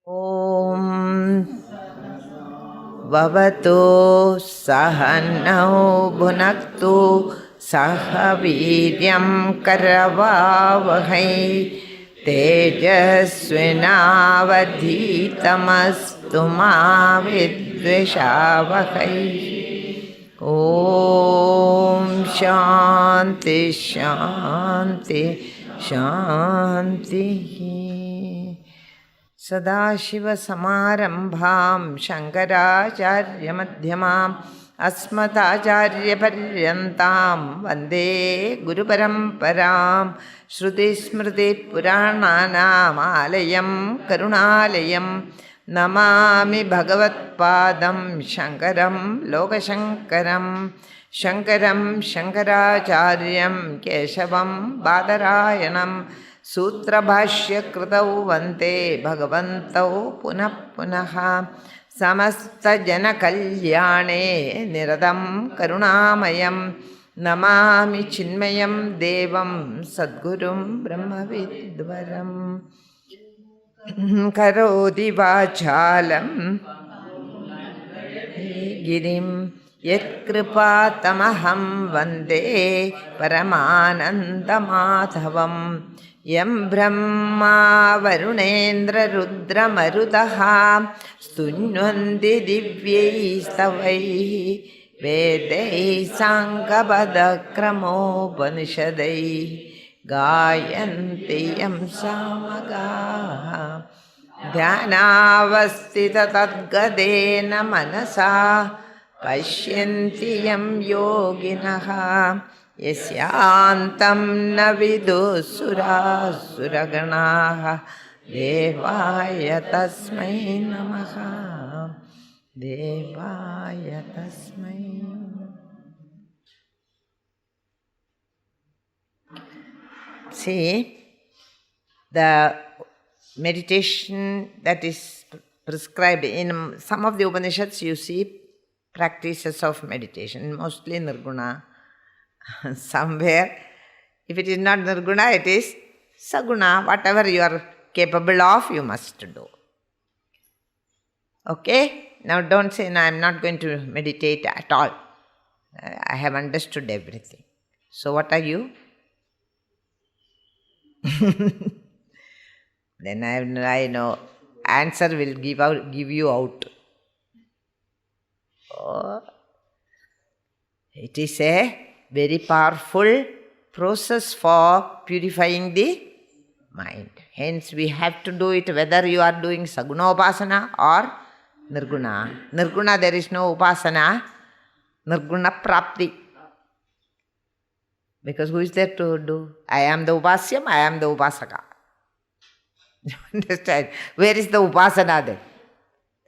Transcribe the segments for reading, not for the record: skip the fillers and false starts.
ॐ भवतु सहनौ भुनक्तु सह वीर्यं करवावहै तेजस्विनावधीतमस्तु मा विद्विषावहै। ॐ शान्ति शान्ति शान्तिः। सदाशिवसमारम्भां शङ्कराचार्यमध्यमाम् अस्मदाचार्यपर्यन्तां वन्दे गुरुपरम्परां। श्रुतिस्मृतिपुराणानामालयं करुणालयं नमामि भगवत्पादं शङ्करं लोकशङ्करं। शङ्करं शङ्कराचार्यं केशवं बादरायणं सूत्रभाष्यकृतौ वन्दे भगवन्तौ पुनः पुनः। समस्तजनकल्याणे निरतं करुणामयं नमामि चिन्मयं देवं सद्गुरुं ब्रह्मविद्वरं। करोति वाचालं गिरिं यत्कृपातमहं वन्दे परमानन्दमाधवं। यं ब्रह्मा वरुणेन्द्ररुद्रमरुतः स्तुन्वन्ति दिव्यैस्तवैः वेदैः साङ्गपदक्रमोपनिषदैः गायन्ति यं सामगाः। ध्यानावस्थिततद्गतेन मनसा पश्यन्ति यं योगिनः यस्यान्तं न विदुःसुरासुरगणाः। देवाय तस्मै नमः, देवाय तस्मै। See, the meditation that is prescribed in some of the Upanishads, you see practices of meditation, mostly Nirguna. Somewhere, if it is not Nirguna, it is Saguna. Whatever you are capable of, you must do. Okay? Now don't say, no, I am not going to meditate at all. I have understood everything. So what are you? Then I know answer will give you out. Oh, it is a very powerful process for purifying the mind. Hence we have to do it whether you are doing Saguna Upasana or Nirguna. Nirguna there is no Upasana, Nirguna Prapti. Because who is there to do? I am the Upasyam, I am the Upasaka. Understand? Where is the Upasana then?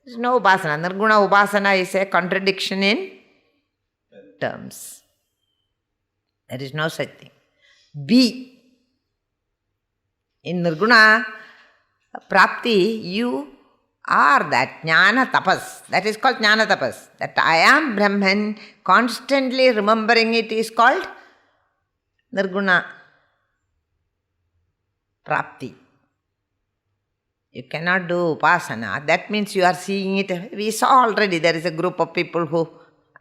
There is no Upasana. Nirguna Upasana is a contradiction in terms. There is no such thing. Be. In Nirguna Prapti, you are that Jnana Tapas. That is called Jnana Tapas. That I am Brahman, constantly remembering it is called Nirguna Prapti. You cannot do Upasana. That means you are seeing it. We saw already there is a group of people who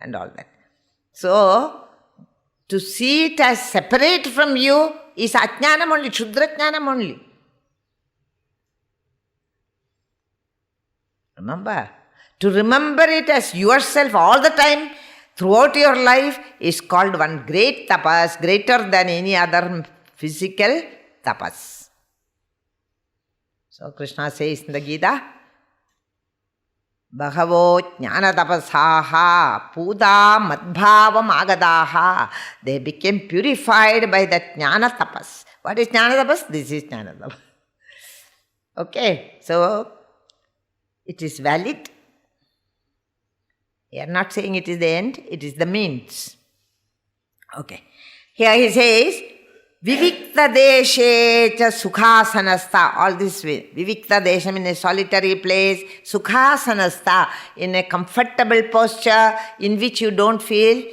and all that. So, to see it as separate from you is Ajnanam only, Shudra Jnanam only. Remember? To remember it as yourself all the time, throughout your life, is called one great tapas, greater than any other physical tapas. So Krishna says in the Gita, Bhagavo jnana tapasaha puda madbhavam agadaha. They became purified by that jnana tapas. What is jnana tapas? This is jnana tapas. Okay, so it is valid. We are not saying it is the end, it is the means. Okay, here he says, Vivikta deshe cha sukhasanasta. All this way. Vivikta desham in a solitary place. Sukhasanasta in a comfortable posture in which you don't feel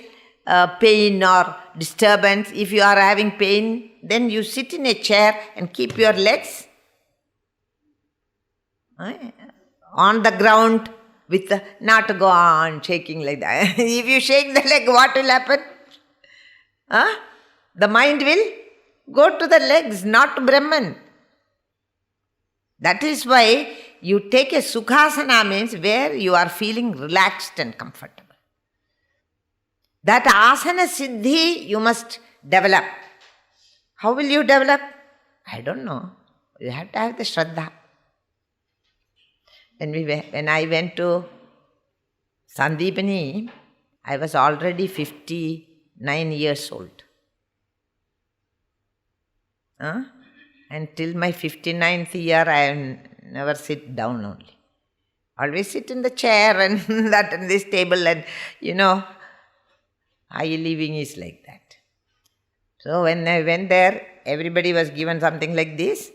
pain or disturbance. If you are having pain, then you sit in a chair and keep your legs on the ground with not to go on shaking like that. If you shake the leg, what will happen? The mind will go to the legs, not to Brahman. That is why you take a Sukhasana, means where you are feeling relaxed and comfortable. That asana siddhi you must develop. How will you develop? I don't know. You have to have the Shraddha. When I went to Sandeepani, I was already 59 years old. Until my 59th year, I never sit down only. Always sit in the chair and that and this table, and high living is like that. So when I went there, everybody was given something like this,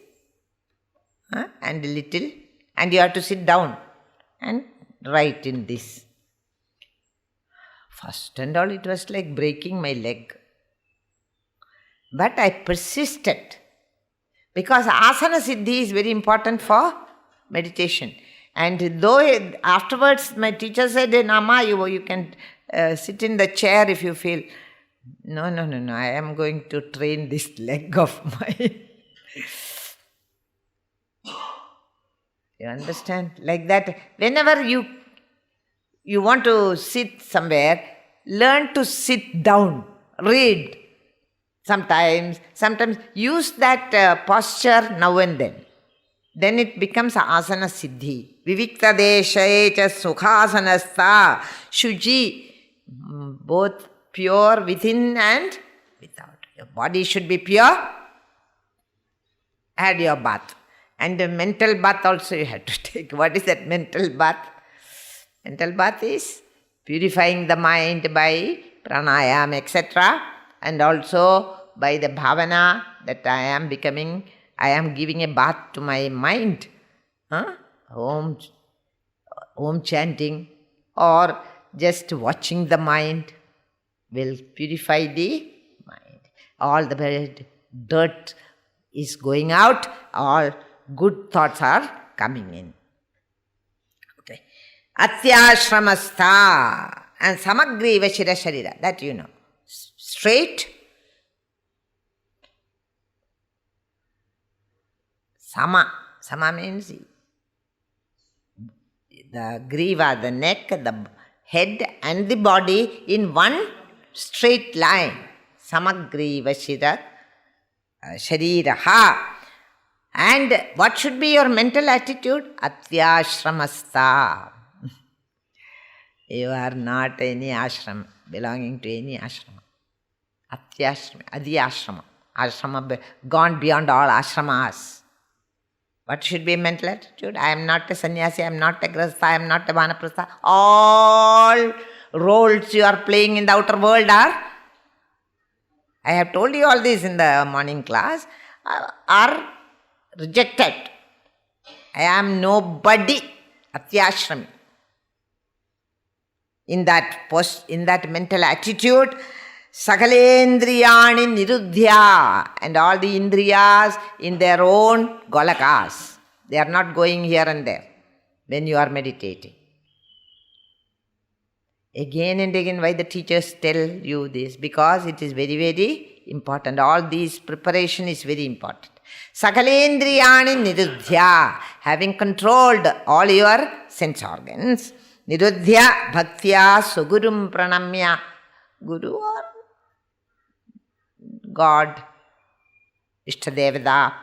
and a little, and you have to sit down and write in this. First and all, it was like breaking my leg. But I persisted, because asana siddhi is very important for meditation. And though afterwards my teacher said, Nama, you can sit in the chair if you feel. No, I am going to train this leg of mine. You understand? Like that, whenever you want to sit somewhere, learn to sit down, read. Sometimes use that posture now and then. Then it becomes asana siddhi. Vivikta deshaye cha sukhasanastha. Shuji, both pure within and without. Your body should be pure. Add your bath. And the mental bath also you have to take. What is that mental bath? Mental bath is purifying the mind by pranayam, etc. And also by the bhavana that I am giving a bath to my mind. Om chanting or just watching the mind will purify the mind. All the dirt is going out, all good thoughts are coming in. Okay. Atyashramastha and samagriva shira sharira, that you know. Straight. Sama means the griva, the neck, the head and the body in one straight line. Samagriva shira shariraha. And what should be your mental attitude? Atyashramastha. You are not any ashram, belonging to any ashram. Atyashrama, adhyashrama. Ashrama gone beyond all ashramas. What should be mental attitude? I am not a sannyasi, I am not a grahastha, I am not a vanaprastha. All roles you are playing in the outer world are, I have told you all this in the morning class, are rejected. I am nobody. Atyashrami. In that mental attitude, Sakalendriyani niruddhya, and all the indriyas in their own golakas. They are not going here and there when you are meditating. Again and again, why the teachers tell you this? Because it is very, very important. All these preparation is very important. Sakalendriyani niruddhya, having controlled all your sense organs. Niruddhya bhaktya sugurum pranamya. Guru or God, Ishtadevada.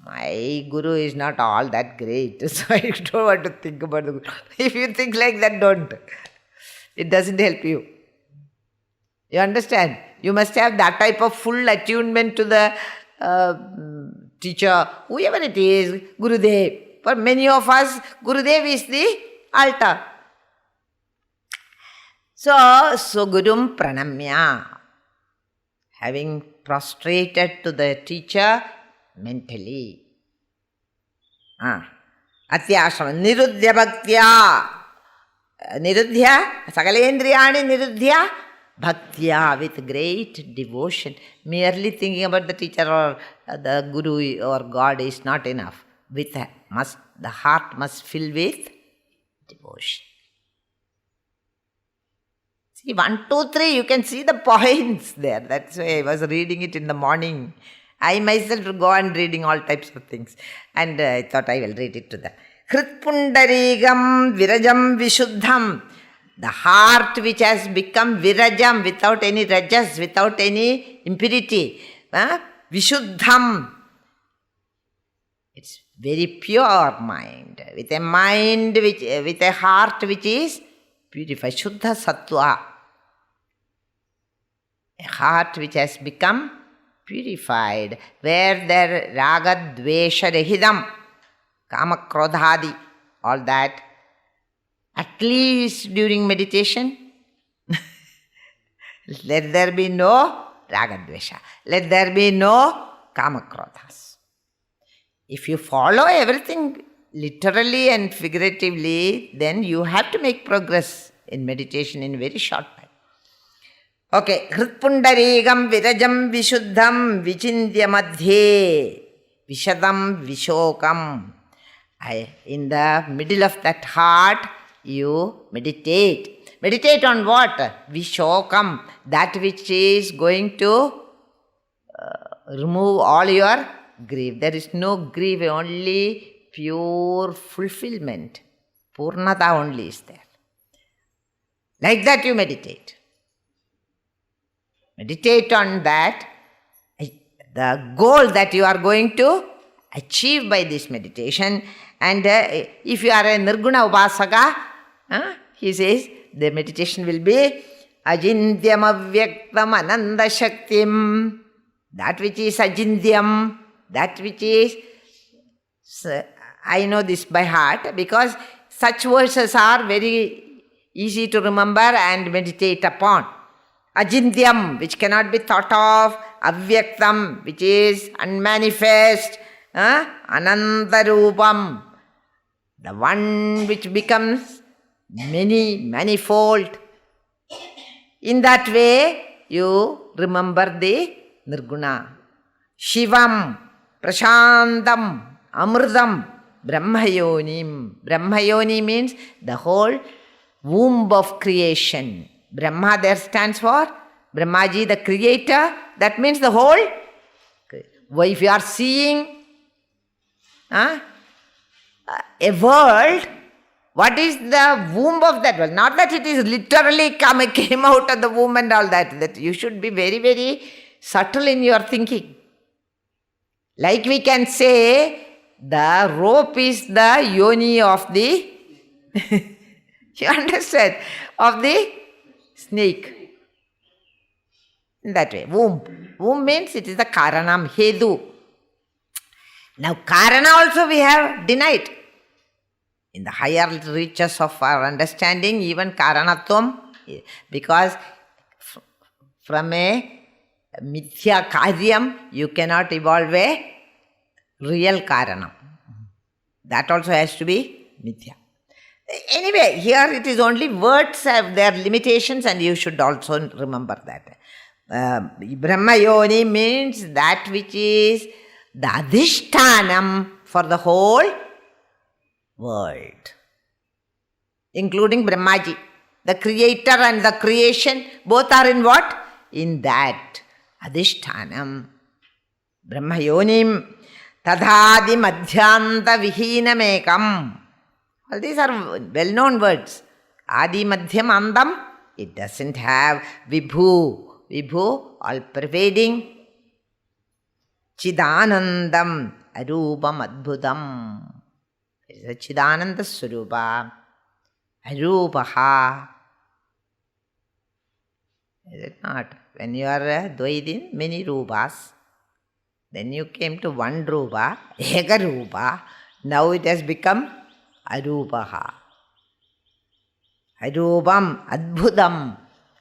My Guru is not all that great, so I don't want to think about the Guru. If you think like that, don't. It doesn't help you. You understand? You must have that type of full attunement to the teacher, whoever it is, Gurudev. For many of us, Gurudev is the altar. So Gurum Pranamya, having prostrated to the teacher mentally. Atyashrama, niruddhya bhaktya. Niruddhya, sakalendriyani niruddhya bhaktya, with great devotion. Merely thinking about the teacher or the Guru or God is not enough. the heart must fill with devotion. See, 1, 2, 3, you can see the points there. That's why I was reading it in the morning. I myself go on reading all types of things. And I thought I will read it to them. Hritpundarigam virajam vishuddham. The heart which has become virajam, without any rajas, without any impurity. Vishuddham. It's very pure mind. With a heart which is purified. Shuddha sattva. A heart which has become purified, where there raga dvesha rahidam, kama krodhadi, all that, at least during meditation, let there be no raga dvesha, let there be no kama krodhas. If you follow everything literally and figuratively, then you have to make progress in meditation in very short time. Okay, Hritpundarigam virajam vishuddham vichindya madhye vishadam vishokam. In the middle of that heart, you meditate. Meditate on what? Vishokam, that which is going to remove all your grief. There is no grief, only pure fulfillment. Purnata only is there. Like that you meditate. Meditate on that, the goal that you are going to achieve by this meditation. And if you are a Nirguna Upasaka, he says the meditation will be Ajindyam Avyaktam Ananda Shaktim. That which is Ajindyam, that which is, I know this by heart because such verses are very easy to remember and meditate upon. Ajindyam, which cannot be thought of, Avyaktam, which is unmanifest, Anantarupam, the one which becomes manifold. In that way, you remember the Nirguna. Shivam, Prashantam, Amrutam, Brahmayonim. Brahmayoni means the whole womb of creation. Brahma there stands for Brahmaji, the creator. That means the whole. If you are seeing a world, what is the womb of that world? Not that it is literally came out of the womb and all that. That you should be very, very subtle in your thinking. Like we can say, the rope is the yoni of the, you understand, of the snake. In that way, womb. Womb means it is the karanam, hedu. Now karana also we have denied. In the higher reaches of our understanding, even karanatvam, because from a mithya karyam, you cannot evolve a real karanam. That also has to be mithya. Anyway, here it is only words have their limitations and you should also remember that. Brahmayoni means that which is the adhishtanam for the whole world, including Brahmaji. The creator and the creation, both are in what? In that adhishtanam. Brahmayonim tadhadi madhyanta vihinamekam. All these are well-known words. Adi madhyam andam, it doesn't have vibhu. Vibhu, all-pervading. Chidanandam, arupam adbhutam. It is a Chidananda Swarupa. Arupaha. Is it not? When you are Dvaidin, many rupas. Then you came to one rupa, Eka rupa. Now it has become Arupaha. Arupam, adbhutam.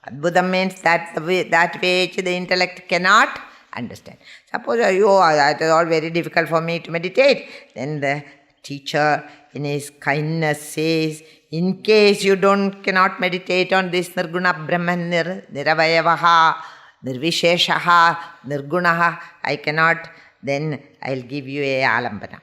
Adbhutam means that which the intellect cannot understand. Suppose that is all very difficult for me to meditate. Then the teacher in his kindness says, in case you cannot meditate on this Nirguna Brahman Niravayavaha, Nirvisheshaha, Nirgunaha, I cannot, then I'll give you a alambana.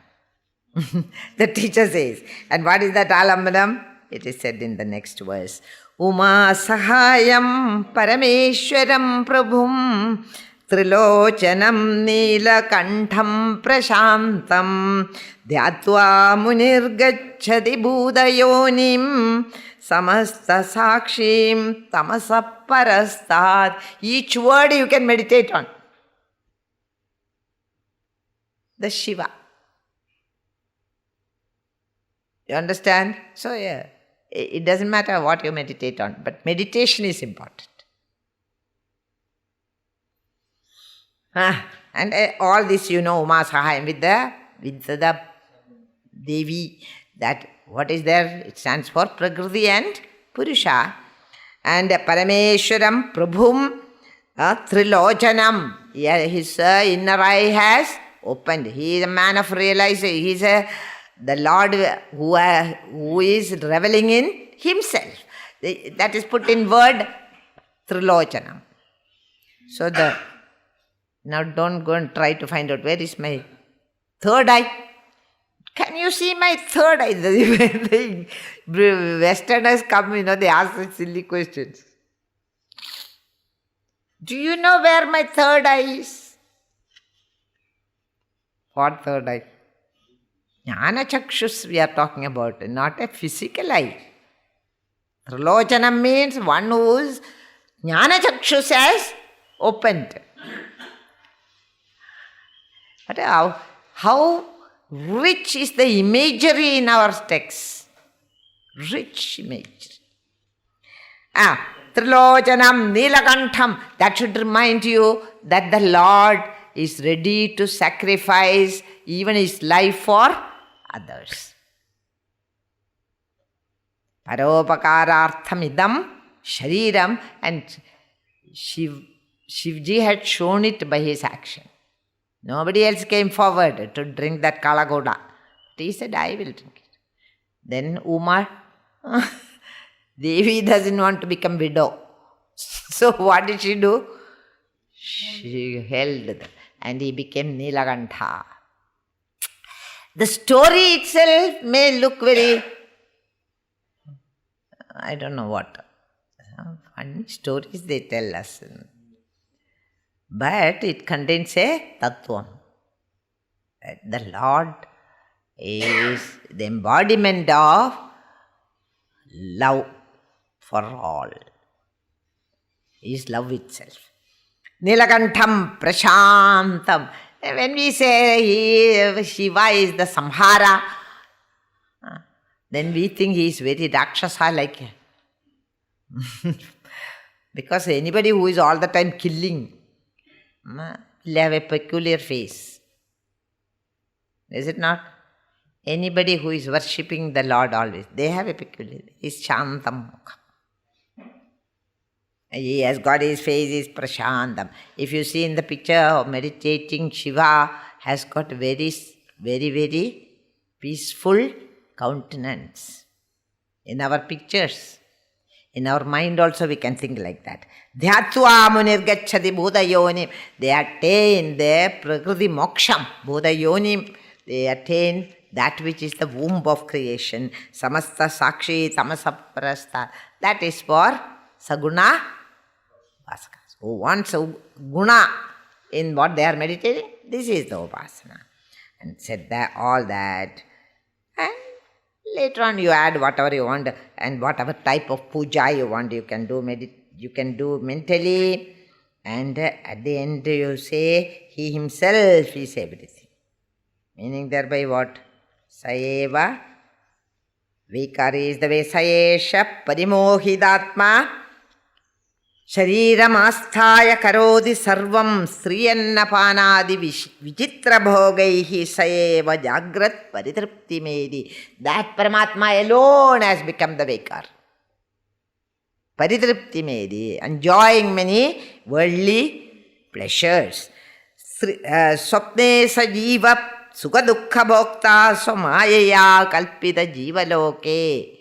The teacher says. And what is that alambanam? It is said in the next verse. Uma sahayam parameshwaram prabhum trilochanam neelakantham prashantam dhyatva munirgacchati bhudayonim samasta sakshim tamasaparastad. Each word you can meditate on. The Shiva. You understand? So yeah, it doesn't matter what you meditate on, but meditation is important. And all this Uma Sahayam with the Devi, that what is there? It stands for Prakriti and Purusha. And Parameshwaram Prabhum Trilochanam. Yeah, his inner eye has opened. He is a man of realization. He is the Lord who is reveling in himself. That is put in word Trilochanam. So now don't go and try to find out where is my third eye. Can you see my third eye? The Westerners come, they ask such silly questions. Do you know where my third eye is? What third eye? Jnana chakshus we are talking about, not a physical eye. Trilochanam means one whose jnana chakshus has opened. But how rich is the imagery in our texts? Rich imagery. Trilochanam Neelakantham. That should remind you that the Lord is ready to sacrifice even his life for others. Paropakarartham idam shariram, and Shivji had shown it by his action. Nobody else came forward to drink that Kalagoda. But he said, I will drink it. Then Uma, Devi doesn't want to become widow. So what did she do? She held them and he became Neelakantha. The story itself may look very, I don't know what, funny stories they tell us. But it contains a tattvam. The Lord is the embodiment of love for all. He is love itself. Neelakantham prashantam. When we say Shiva is the samhara, then we think he is very rakshasa like. Because anybody who is all the time killing will have a peculiar face. Is it not? Anybody who is worshipping the Lord always, they have a peculiar, is Shantam. He has got his face is Prashantam. If you see in the picture of meditating, Shiva has got very, very, very peaceful countenance. In our pictures, in our mind also we can think like that. Dhyatva munirgacchati bhudayonim. They attain their prakriti moksham. Bhudayonim. They attain that which is the womb of creation. Samasta sakshi tamasaprasta. That is for saguna upasakas. Who wants a guna in what they are meditating? This is the upasana. And said that all that. And later on you add whatever you want and whatever type of puja you want, you can do mentally, and at the end you say he himself is everything. Meaning thereby what? Saeva, Vikari is the way, Sayesha Parimohidatma Shariramastaya Karodi Sarvam Sriyannapanadi Vichitra Bhogaihi Saeva Jagrat Paritripti Medi. That Paramatma alone has become the Vikar. Paritripti Medi, enjoying many worldly pleasures. Swapne Sajiva Sukha Dukkha Bhokta Somayaya Kalpita Jiva Loke.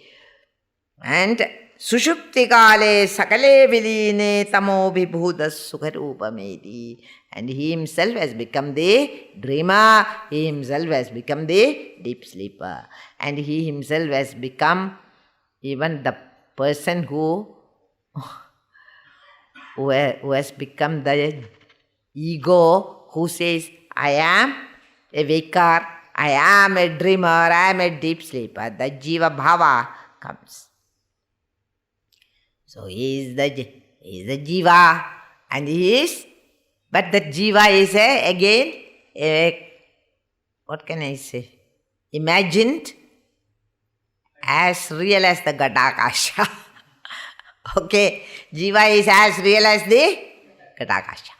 And Sushupti Kale Sakale Viline Tamo Vibhuda Sukharupa Medi. And he himself has become the dreamer. He himself has become the deep sleeper. And he himself has become even the person who has become the ego, who says, I am a waker, I am a dreamer, I am a deep sleeper. The jiva bhava comes. So he is the jiva, and he is, but that jiva is what can I say, imagined as real as the Ghatakasha. Okay, jiva is as real as the Ghatakasha.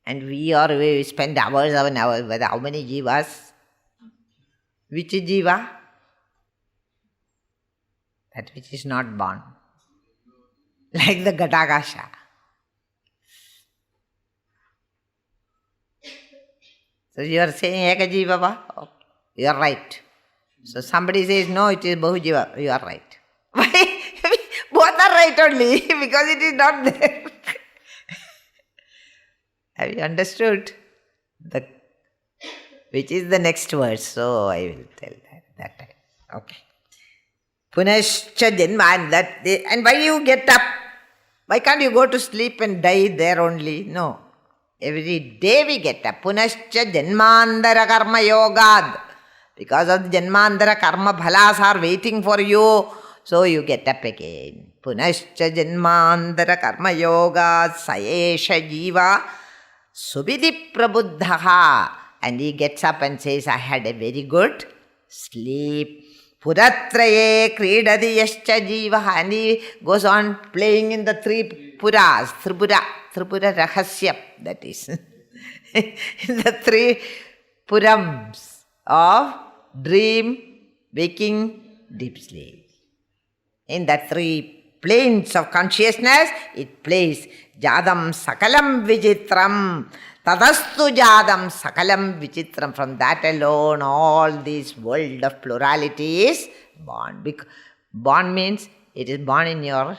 And we spend hours and hours with how many jivas? Which jiva? That which is not born. Like the Ghatakasha. So you are saying Eka Jiva ba? Oh, you are right. So somebody says, no, it is Bahu Jiva. You are right. Why? Both are right only, because it is not there. Have you understood? Which is the next verse? So I will tell that time. Okay. Punascha janma, and why you get up? Why can't you go to sleep and die there only? No. Every day we get up. Punascha janmandara karma yogad. Because of the janmandara karma bhalas are waiting for you, so you get up again. Punascha janmandara karma yogad sayesha jiva subidhi prabuddhaha. And he gets up and says, I had a very good sleep. Puratraye kridadi yascha jiva. And he goes on playing in the three puras, Tripura Rahasyam, that is. In the three purams of dream, waking, deep sleep. In the three planes of consciousness, it plays Jadam Sakalam Vijitram. Tadastu Jadam Sakalam Vichitram. From that alone, all this world of plurality is born. Born means it is born in your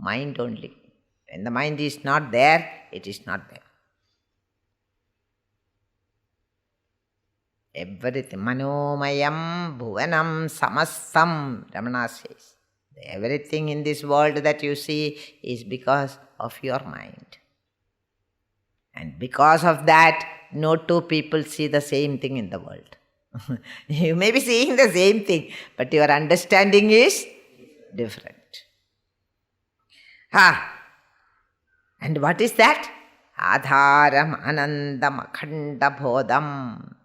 mind only. When the mind is not there, it is not there. Everything. Manomayam bhuvanam samastam, Ramana says. Everything in this world that you see is because of your mind. And because of that, no two people see the same thing in the world. You may be seeing the same thing, but your understanding is different. And what is that? Adharam anandam akhanda bodham.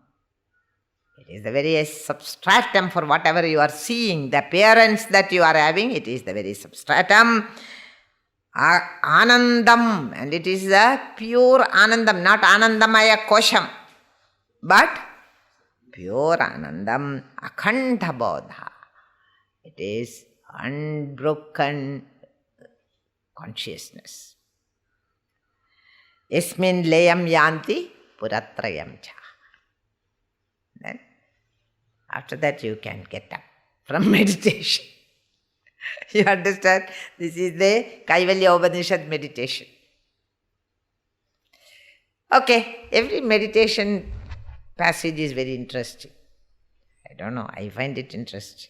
It is the very substratum for whatever you are seeing. The appearance that you are having, it is the very substratum. Anandam, and it is the pure Anandam, not Anandamaya Kosham, but pure Anandam, Akhanda Bodha. It is unbroken consciousness. Yasmin layam yanti puratrayam cha. Then, after that you can get up from meditation. You understand? This is the Kaivalya Upanishad meditation. Okay, every meditation passage is very interesting. I don't know, I find it interesting.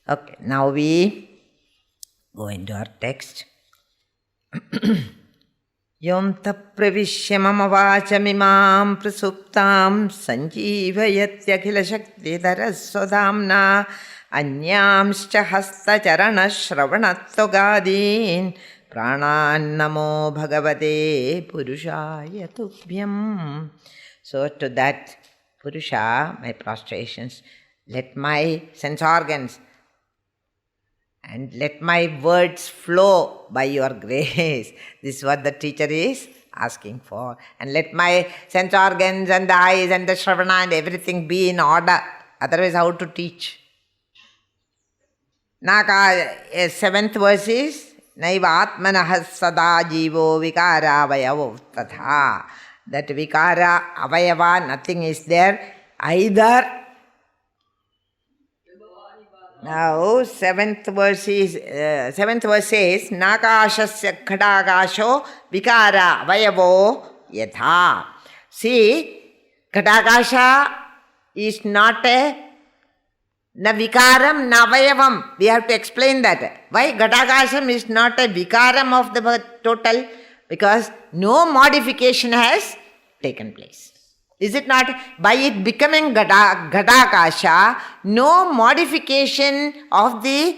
Okay, now we go into our text. Yom tapravishya mama vachamimam prasuptam sanjeevayatyakila shakti dharasvadhamna anyamscha hasta charana shravanattogadin pranan namo bhagavate purushaya tubhyam. So to that Purusha, my prostrations, let my sense organs and let my words flow by your grace. This is what the teacher is asking for. And let my sense organs and the eyes and the shravana and everything be in order. Otherwise, how to teach? Seventh verse is Naiva Atmanah Sada Jivo Vikara Avayavo Tatha. That Vikara Avayava, nothing is there. Either Now, seventh verse says, Nakashasya Khatakasho Vikara Vayavo Yatha. See, Khatakasha is not a na vikaram na vayavam. We have to explain that. Why Ghatakasham is not a vikaram of the total? Because no modification has taken place. Is it not? By it becoming Ghatakasha, no modification of the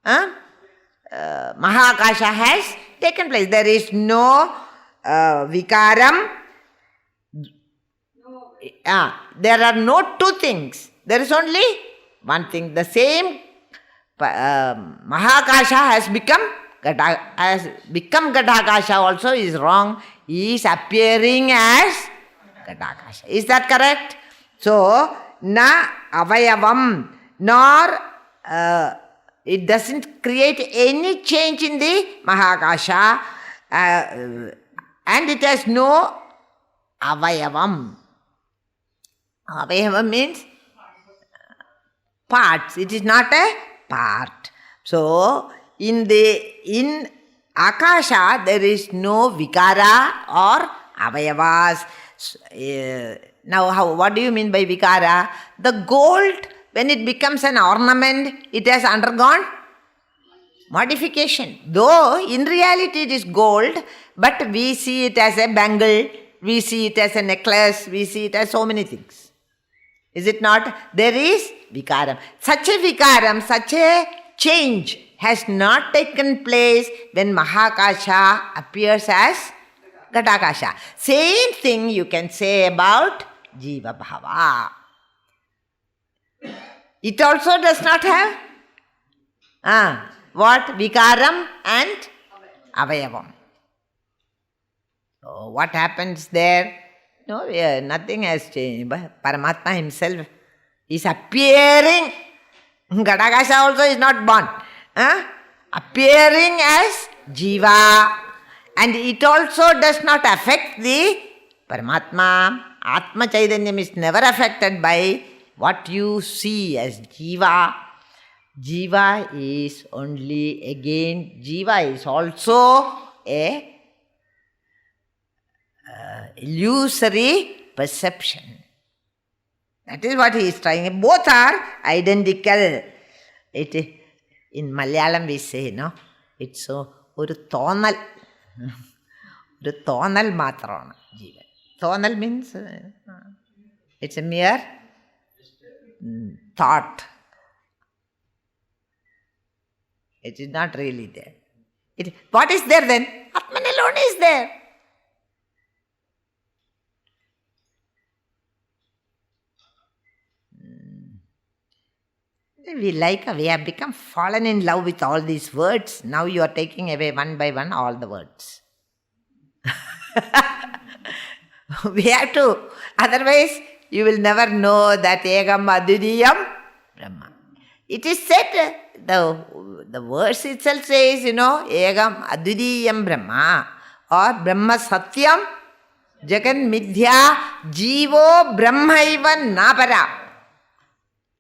Mahakasha has taken place. There is no vikaram. There are no two things. There is only one thing. The same Mahakasha has become Ghatakasha also is wrong. He is appearing as Ghatakasha. Is that correct? So, na avayavam, nor it doesn't create any change in the Mahakasha, and it has no avayavam. Avayavam means parts. It is not a part. So, in Akasha, there is no vikara or avayavas. Now, what do you mean by vikara? The gold, when it becomes an ornament, it has undergone modification. Though, in reality, it is gold, but we see it as a bangle, we see it as a necklace, we see it as so many things. Is it not? There is vikaram. Such a vikaram, such a change has not taken place when Mahakasha appears as Ghatakasha. Same thing you can say about Jiva Bhava. It also does not have what? Vikaram and Avayavam. So what happens there? No, nothing has changed. But Paramatma himself is appearing. Ghatakasha also is not born. Appearing as Jiva. And it also does not affect the Paramatma. Atma Chaitanyam is never affected by what you see as Jiva. Jiva is only, again, Jiva is also a illusory perception. That is what he is trying. Both are identical. In Malayalam we say, no, it's so oru thonal. Oru thonal മാത്രമാണ് ജീവൻ. Thonal means it's a mere thought. It is not really there. What is there then? Atman alone is there. We have become fallen in love with all these words. Now you are taking away one by one all the words. We have to, otherwise you will never know that Egam Advidiyam Brahma. It is said, the verse itself says, Egam Advidiyam Brahma or Brahma Satyam Jagan Midhya Jivo Brahmaiva Napara.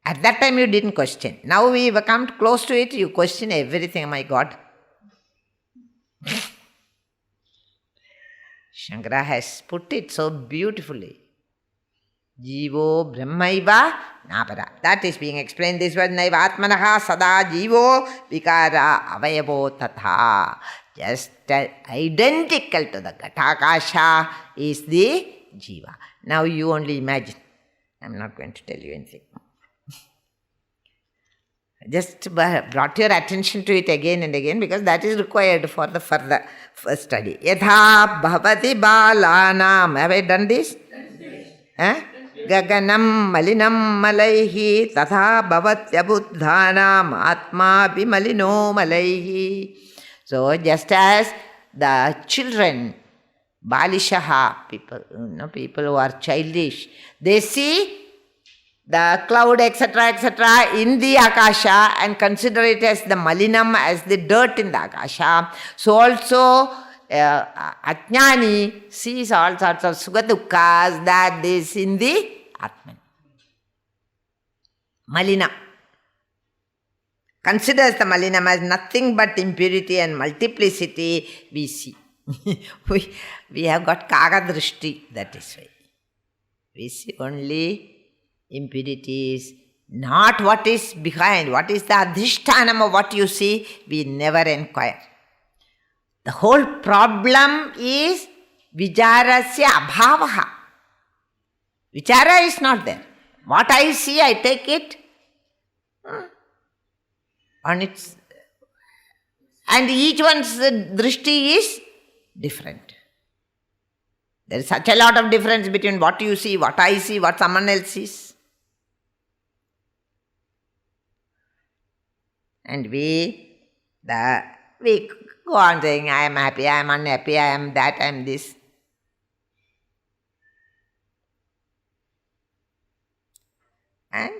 At that time you didn't question. Now we have come close to it, you question everything, my God. Shankara has put it so beautifully. Jivo Brahmaiva Napara. That is being explained this way. Naiva Atmanaha Sada Jivo Vikara Avayavo Tatha. Just identical to the Ghatakasha is the Jiva. Now you only imagine. I am not going to tell you anything. Just brought your attention to it again and again because that is required for the further study. Yatha bhavati balanam. Have I done this? Gaganam malinam malaihi tatha bhavatya buddhanam atma bimalino malaihi. So just as the children, balishaha, people who are childish, they see the cloud, etc., in the Akasha and consider it as the malinam, as the dirt in the Akasha. So also, Ajnani sees all sorts of sukha-dukkhas that is in the Atman. Malina. considers the malinam as nothing but impurity and multiplicity, we see. we have got kagadrishti, that is why. We see only impurities, not what is behind, what is the adhishtanam of what you see, we never inquire. The whole problem is vijarasya abhavaha. Vichara is not there. What I see, I take it. And each one's drishti is different. There is such a lot of difference between what you see, what I see, what someone else sees. And we go on saying, I am happy, I am unhappy, I am that, I am this. And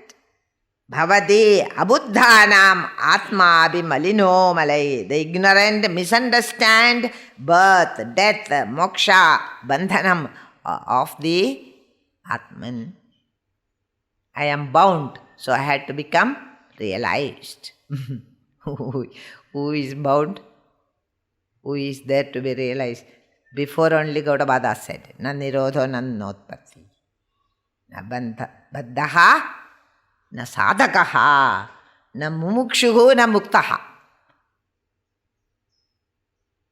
bhavati abuddhanam atma abhimalino malai. The ignorant misunderstand birth, death, moksha, bandhanam of the Atman. I am bound, so I had to become realized. Who is bound? Who is there to be realized? Before only Gaudapada said, na nirodho na notpatti, na baddhaha, na sadhakaha, na mumukshuhu, na muktaha.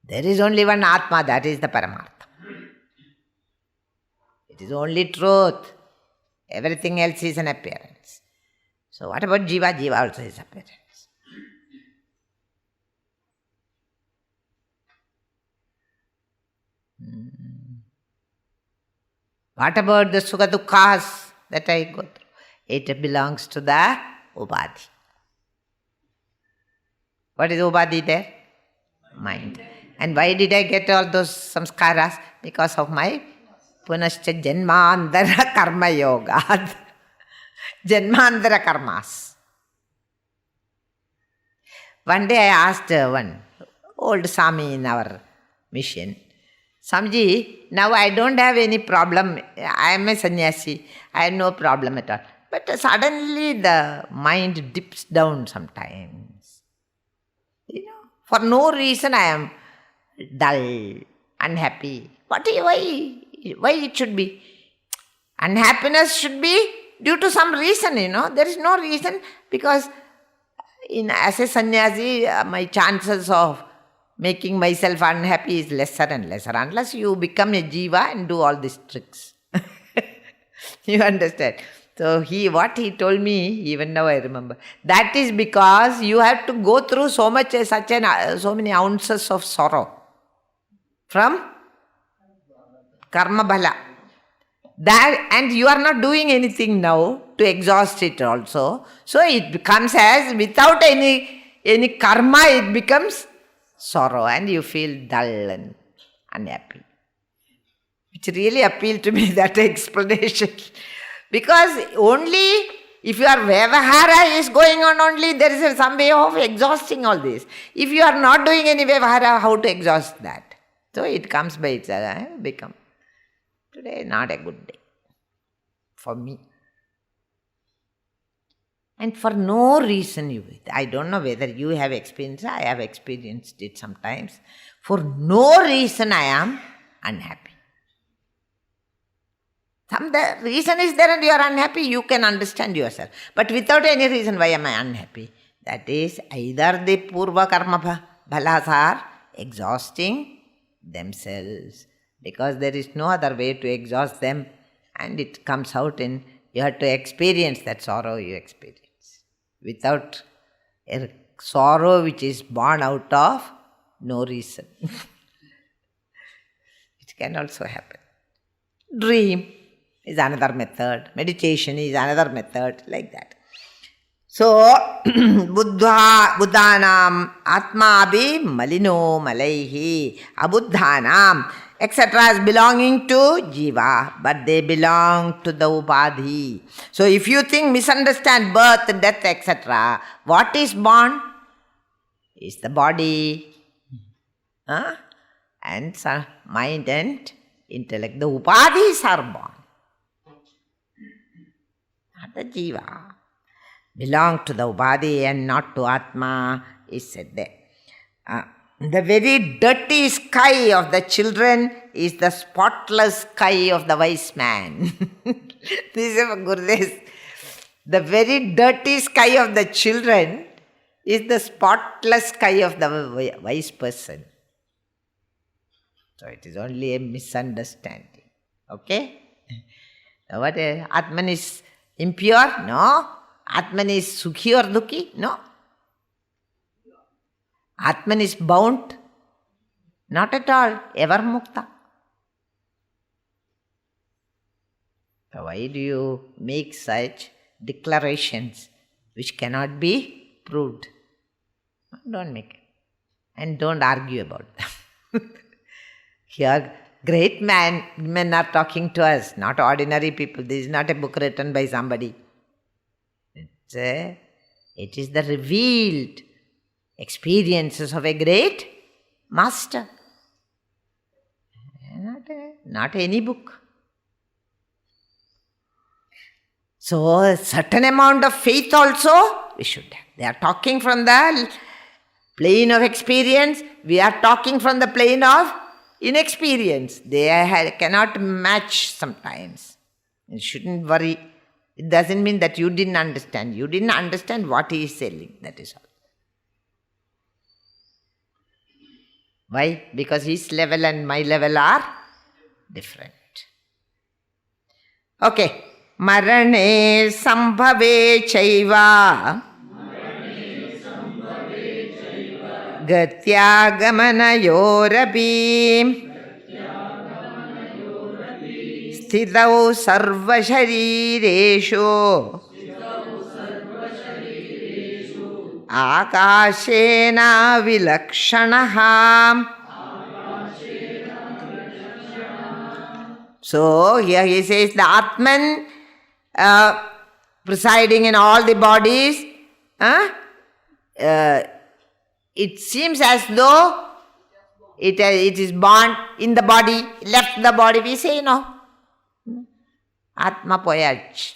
There is only one Atma, that is the Paramartha. It is only truth. Everything else is an appearance. So what about Jiva? Jiva also is appearance. What about the Sukha Dukkhas that I go through? It belongs to the Upadhi. What is Upadhi there? Mind. And why did I get all those samskaras? Because of my Punascha Janmandara Karma Yoga. Janmandara Karmas. One day I asked one old Swami in our mission, Swamiji, now I don't have any problem. I am a sannyasi. I have no problem at all. But suddenly the mind dips down sometimes. For no reason I am dull, unhappy. Why it should be? Unhappiness should be due to some reason, There is no reason because as a sannyasi, my chances of making myself unhappy is lesser and lesser unless you become a jiva and do all these tricks. You understand? So what he told me, even now I remember, that is because you have to go through so many ounces of sorrow from karma bhala. That, and you are not doing anything now to exhaust it also. So it becomes as, without any karma, it becomes sorrow and you feel dull and unhappy. Which really appealed to me, that explanation. Because only if your vyavahara is going on only, there is some way of exhausting all this. If you are not doing any vyavahara, how to exhaust that? So it comes by itself. Become. Today not a good day for me. And for no reason, I don't know whether you have experienced it, I have experienced it sometimes. For no reason I am unhappy. The reason is there and you are unhappy, you can understand yourself. But without any reason, why am I unhappy? That is either the purva karma bhalas are exhausting themselves. Because there is no other way to exhaust them. And it comes out in, you have to experience that sorrow you experience. Without a sorrow which is born out of no reason. It can also happen. Dream is another method. Meditation is another method, like that. So, buddhanam atmabhi malino malaihi abuddhanam, etc. is belonging to jiva, but they belong to the upadhi. So if you misunderstand birth, death, etc., what is born is the body, and mind and intellect. The upadhis are born, not the jiva. belong to the Ubhadi and not to Atma, is said there. The very dirty sky of the children is the spotless sky of the wise man. This is Gurudev's. The very dirty sky of the children is the spotless sky of the wise person. So it is only a misunderstanding. Okay? What? Atman is impure? No. Atman is sukhi or dukhi? No. Atman is bound? Not at all. Ever mukta. So why do you make such declarations which cannot be proved? Don't make it. And don't argue about them. Here, great men are talking to us, not ordinary people. This is not a book written by somebody. It is the revealed experiences of a great master. Not any book. So, a certain amount of faith also we should have. They are talking from the plane of experience. We are talking from the plane of inexperience. They cannot match sometimes. You shouldn't worry. It doesn't mean that you didn't understand. You didn't understand what he is saying. That is all. Why? Because his level and my level are different. Okay. Marane sambhave chaiva gatya gamanayorapi sthitau sarva sharireshu akashena vilakshanaha. So here he says the Atman presiding in all the bodies, it seems as though it is born in the body, left the body. We say no. Atma poyach.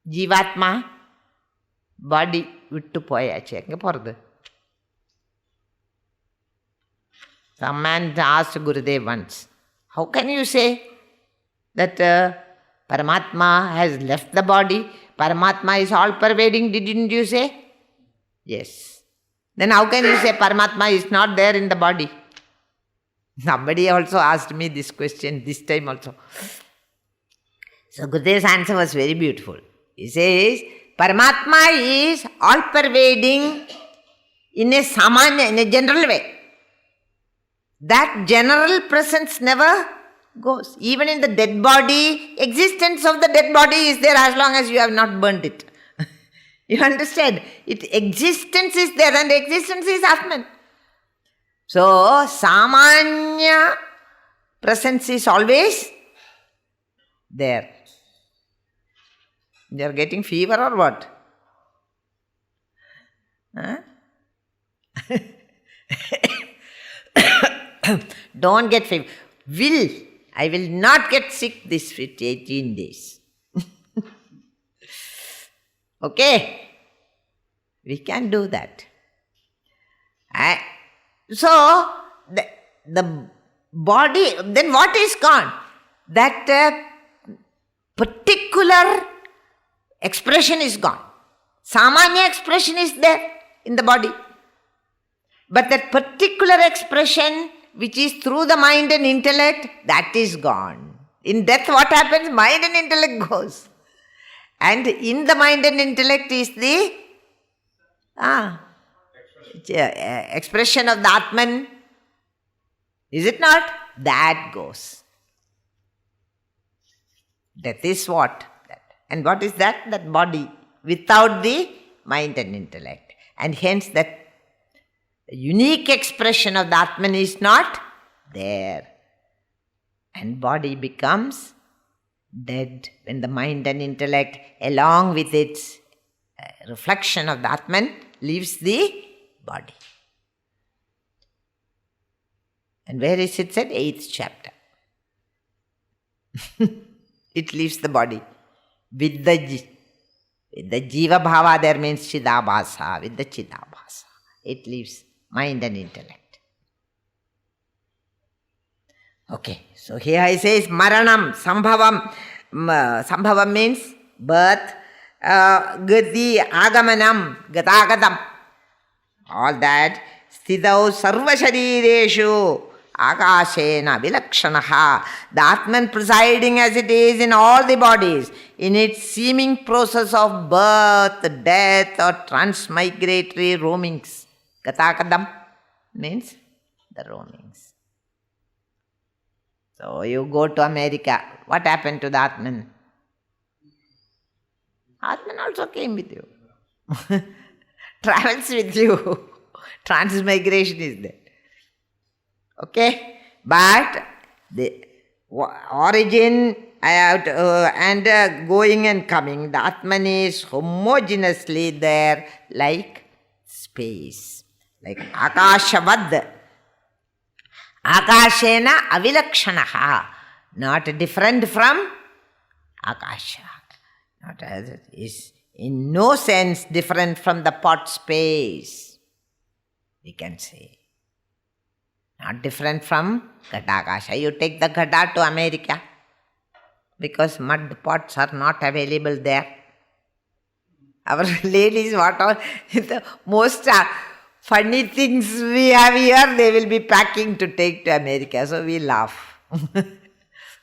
Jivatma body vittu poyach. Enga porudhu. Some man asked Gurudev once, how can you say that Paramatma has left the body? Paramatma is all pervading, didn't you say? Yes. Then how can you say Paramatma is not there in the body? Somebody also asked me this question this time also. So Gurudev's answer was very beautiful. He says, Paramatma is all pervading in a samanya, in a general way. That general presence never goes. Even in the dead body, existence of the dead body is there as long as you have not burnt it. You understand? Existence is there and existence is Atman. So, samanya presence is always there. You are getting fever or what? Huh? Don't get fever. I will not get sick this 18 days. Okay? We can do that. So, the body, then what is gone? That particular expression is gone. Samanya expression is there in the body. But that particular expression which is through the mind and intellect, that is gone. In death what happens? Mind and intellect goes. And in the mind and intellect is the expression of the Atman. Is it not? That goes. Death is what? And what is that? That body without the mind and intellect. And hence that unique expression of the Atman is not there. And body becomes dead when the mind and intellect, along with its reflection of the Atman, leaves the body. And where is it said? 8th chapter. It leaves the body with the With the Jiva Bhava there means Chidabhasa. With the Chidabhasa, it leaves mind and intellect. Okay, so here he says Maranam, Sambhavam. Sambhavam means birth, Gati, Agamanam, Gatagatam. All that. Sthidau sarva sharireshu akashena vilakshanaha. The Atman presiding as it is in all the bodies, in its seeming process of birth, death or transmigratory roamings. Gatakadam means the roamings. So you go to America. What happened to the Atman? Atman also came with you. Travels with you. Transmigration is there. Okay? But the origin and going and coming, the Atman is homogeneously there like space. Like Akashavad. Akashena avilakshanaha. Not different from Akasha. Not as it is in no sense different from the pot space, we can say. Not different from Ghatakasha. You take the Ghata to America because mud pots are not available there. Our ladies, what all the most funny things we have here, they will be packing to take to America. So we laugh.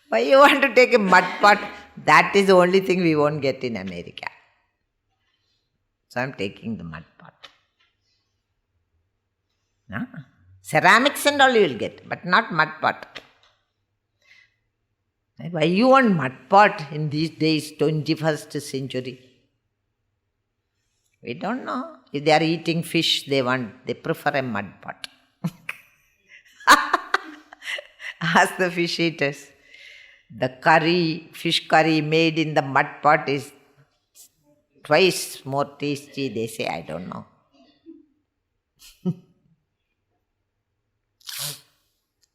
Why you want to take a mud pot? That is the only thing we won't get in America. So I am taking the mud pot. No? Ceramics and all you will get, but not mud pot. Why you want mud pot in these days, 21st century? We don't know. If they are eating fish, they prefer a mud pot. Ask the fish eaters. The fish curry made in the mud pot is twice more tasty, they say. I don't know.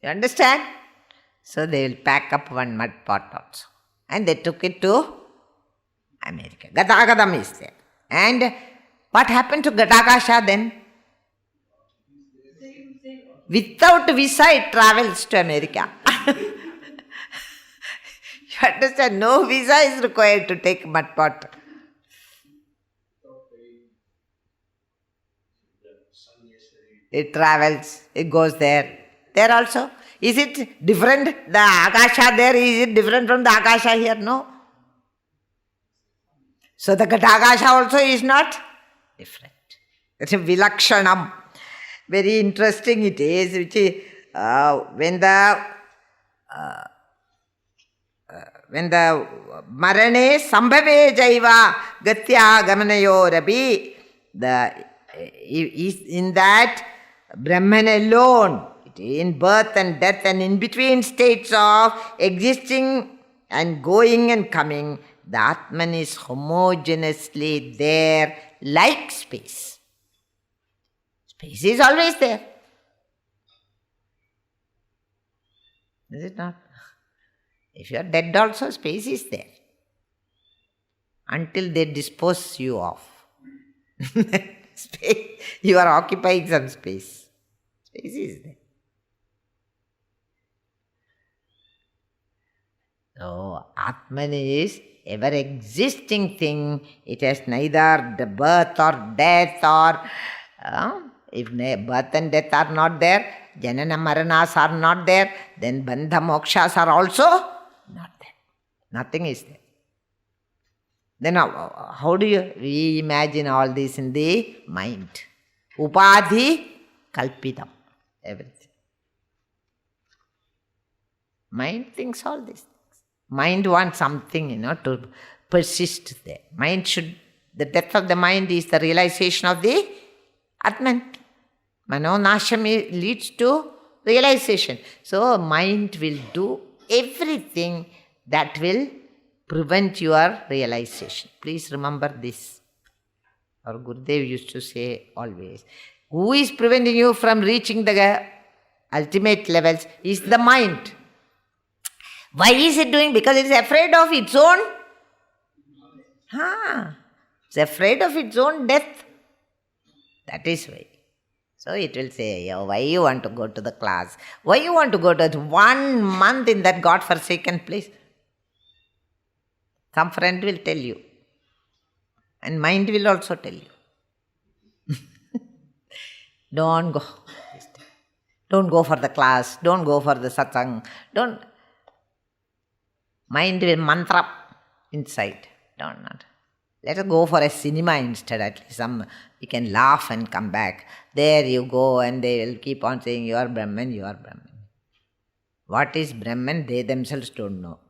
You understand? So they will pack up one mud pot also. And they took it to America. Gatagadam is there. And what happened to Gatakasha then? Without visa, it travels to America. You understand? No visa is required to take mud pot. It travels, it goes there. There also. Is it different? The Akasha there, is it different from the Akasha here? No. So the Ghatakasha also is not different. It's a Vilakshanam. Very interesting it is, which is when the marane sambhave jaiva gatya gamanayorabi, in that Brahman alone, in birth and death and in between states of existing and going and coming, the Atman is homogeneously there like space. Space is always there. Is it not? If you are dead also, space is there. Until they dispose you of. Space, you are occupying some space. Space is there. So, Atman is ever existing thing. It has neither the birth or death or if birth and death are not there, Janana Maranas are not there, then Bandha Mokshas are also not there. Nothing is there. Then how do we imagine all this in the mind? Upadhi kalpitam. Everything. Mind thinks all these things. Mind wants something, to persist there. The death of the mind is the realization of the Atman. Manonasham leads to realization. So mind will do everything that will prevent your realization. Please remember this. Our Gurudev used to say always, who is preventing you from reaching the ultimate levels is the mind. Why is it doing? Because it is afraid of its own It's afraid of its own death. That is why. So it will say, why you want to go to the class? Why you want to go to 1 month in that God-forsaken place? Some friend will tell you. And mind will also tell you. Don't go. Don't go for the class. Don't go for the satsang. Don't. Mind will mantra inside. Don't not. Let us go for a cinema instead. At least we can laugh and come back. There you go, and they will keep on saying, you are Brahman, you are Brahman. What is Brahman? They themselves don't know.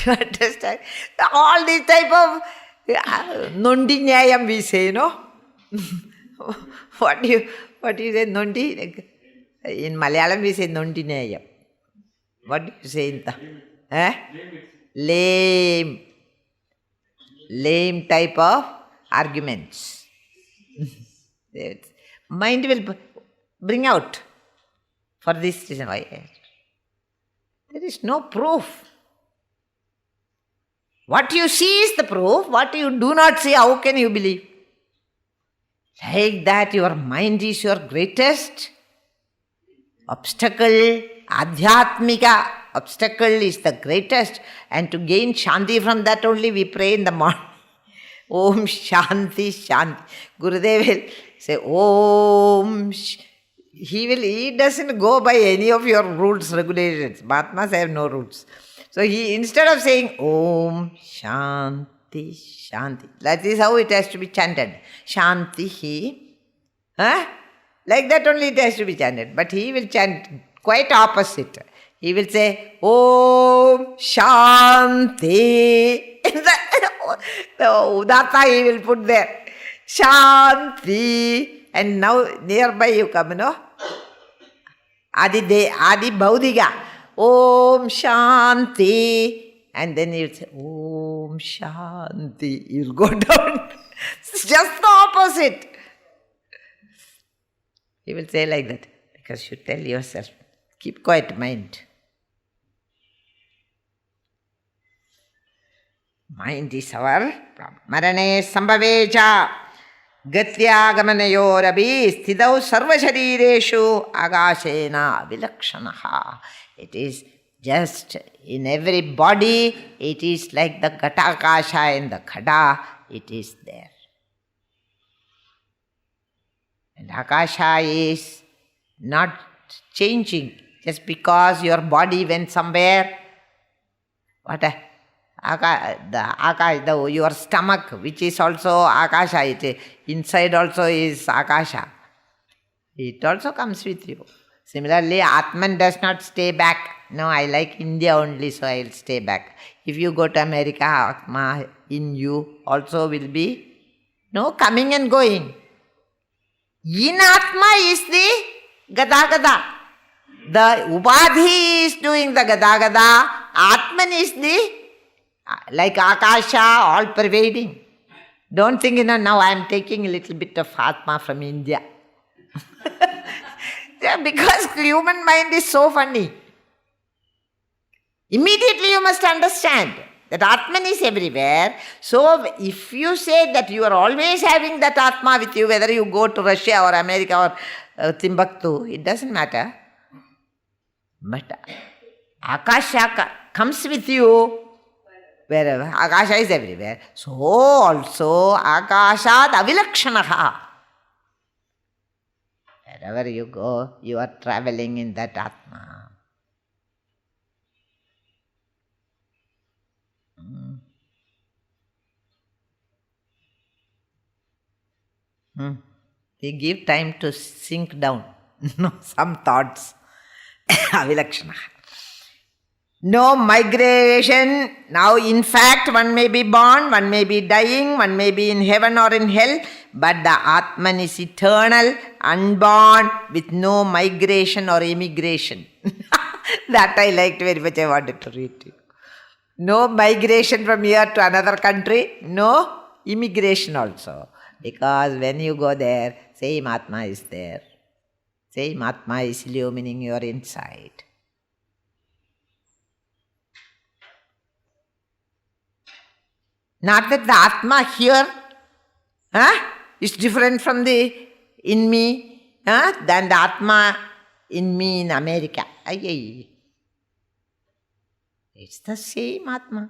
You understand? All this type of Nondi Nyayam we say, no? What do you say, Nondi? In Malayalam we say Nondi Nyayam. What do you say in Lame. Lame type of arguments. Mind will bring out for this reason. Why? There is no proof. What you see is the proof. What you do not see, how can you believe? Like that, your mind is your greatest obstacle. Adhyatmika obstacle is the greatest. And to gain Shanti from that only, we pray in the morning. Om Shanti Shanti. Gurudev will say, Om. He doesn't go by any of your rules, regulations. Mahatmas have no rules. So he, instead of saying Om Shanti Shanti, that is how it has to be chanted. Shanti. Like that only it has to be chanted. But he will chant quite opposite. He will say Om Shanti. The Udatta he will put there. Shanti. And now nearby you come, Adi Baudiga. Om Shanti. And then he will say Om Shanti. You will go down. It's just the opposite. He will say like that. Because you tell yourself, keep quiet mind. Mind is our problem. Marane sambhaveja gatyagamaneyorabi sthidau sarvasharireshu agashena vilakshanaha. It is just in every body, it is like the Ghatakasha in the Khada, it is there. And Akasha is not changing just because your body went somewhere. Your stomach, which is also Akasha, inside also is Akasha. It also comes with you. Similarly, Atman does not stay back. No, I like India only, so I will stay back. If you go to America, Atma in you also will be coming and going. In Atma is the Gada. The Ubadhi is doing the Gada. Atman is the, like Akasha, all pervading. Don't think, now I am taking a little bit of Atma from India. Because human mind is so funny. Immediately you must understand that Atman is everywhere. So if you say that you are always having that Atma with you, whether you go to Russia or America or Timbuktu, it doesn't matter. But Akasha comes with you wherever. Akasha is everywhere. So also Akashat avilakshanaha. Wherever you go, you are traveling in that Atma. We give time to sink down. Some thoughts. Avilakshana. No migration. Now, in fact, one may be born, one may be dying, one may be in heaven or in hell, but the Atman is eternal, unborn, with no migration or immigration. That I liked very much. I wanted to read to you. No migration from here to another country, no immigration also. Because when you go there, same Atma is there. Same Atma is illumining your inside. Not that the Atma here is different from the in me than the Atma in me in America. It's the same Atma.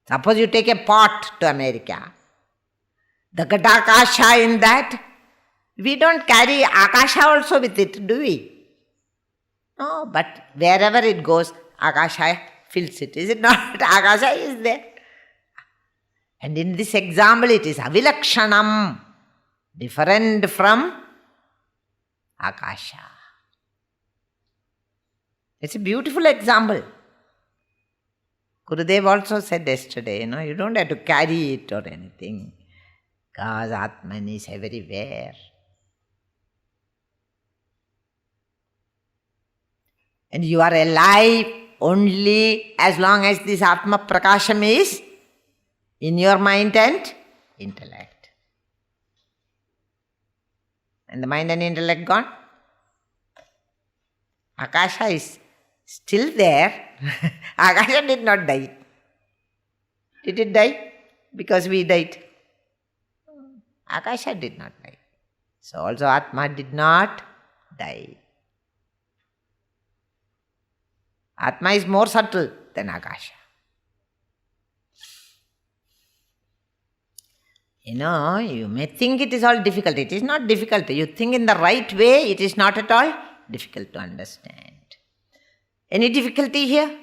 Suppose you take a pot to America. The Ghatakasha in that, we don't carry Akasha also with it, do we? No, but wherever it goes, Akasha fills it. Is it not? Akasha is there. And in this example, it is Avilakshanam, different from Akasha. It's a beautiful example. Gurudev also said yesterday, you don't have to carry it or anything. Because Atman is everywhere. And you are alive only as long as this Atma Prakasham is in your mind and intellect. And the mind and intellect gone? Akasha is still there. Akasha did not die. Did it die? Because we died. Akasha did not die. So also Atma did not die. Atma is more subtle than Akasha. You may think it is all difficult. It is not difficult. You think in the right way, it is not at all difficult to understand. Any difficulty here?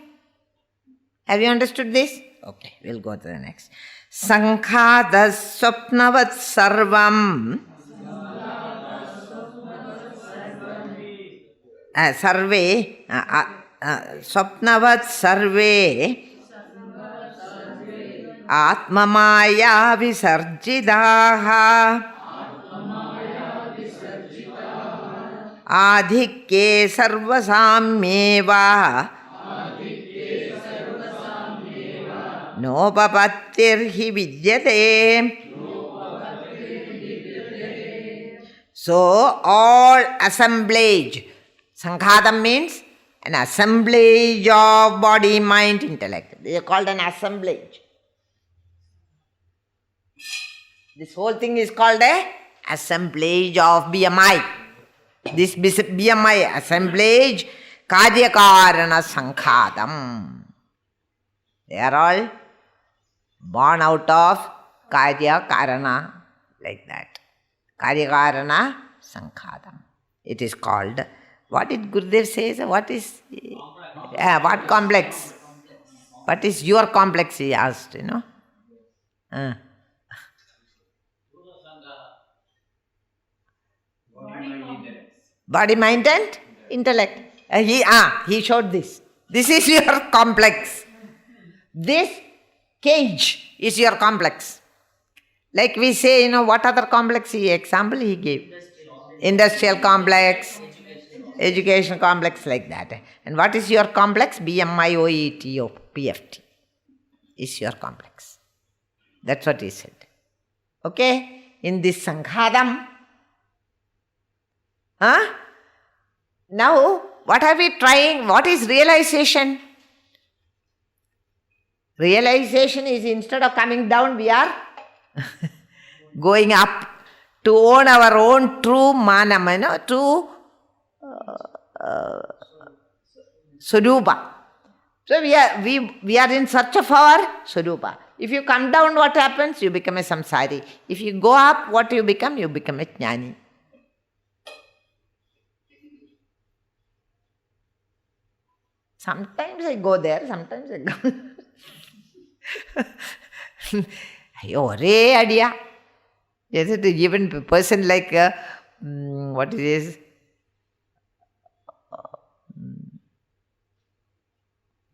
Have you understood this? Okay, we'll go to the next. Sankhadas swapnavat sarvam sarve swapnavat sarve atmamaya visarjidaha adhikke sarvasamyeva nopapattirhi vidyate. So all assemblage. Sanghadam means an assemblage of body, mind, intellect. They are called an assemblage. This whole thing is called a assemblage of BMI. This BMI assemblage, Karyakarana Sanghadam. They are all born out of Karya Karana, like that. Karya Karana Sankhadam. It is called, what did Gurudev say? What is, what complex? What is your complex, he asked, Body, mind and intellect. He showed this. This is your complex. This cage is your complex. Like we say, what other complex example he gave? Industrial complex, education complex, like that. And what is your complex? BMIOETO, PFT is your complex. That's what he said. Okay? In this Sanghadam. Now, what are we trying? What is realization? Realization is instead of coming down, we are going up to own our own true manam, true Swarupa. So we are in search of our Swarupa. If you come down, what happens? You become a samsari. If you go up, what you become? You become a jnani. Sometimes I go there, sometimes I go. Ore idea. Yes, even a person like, what it is?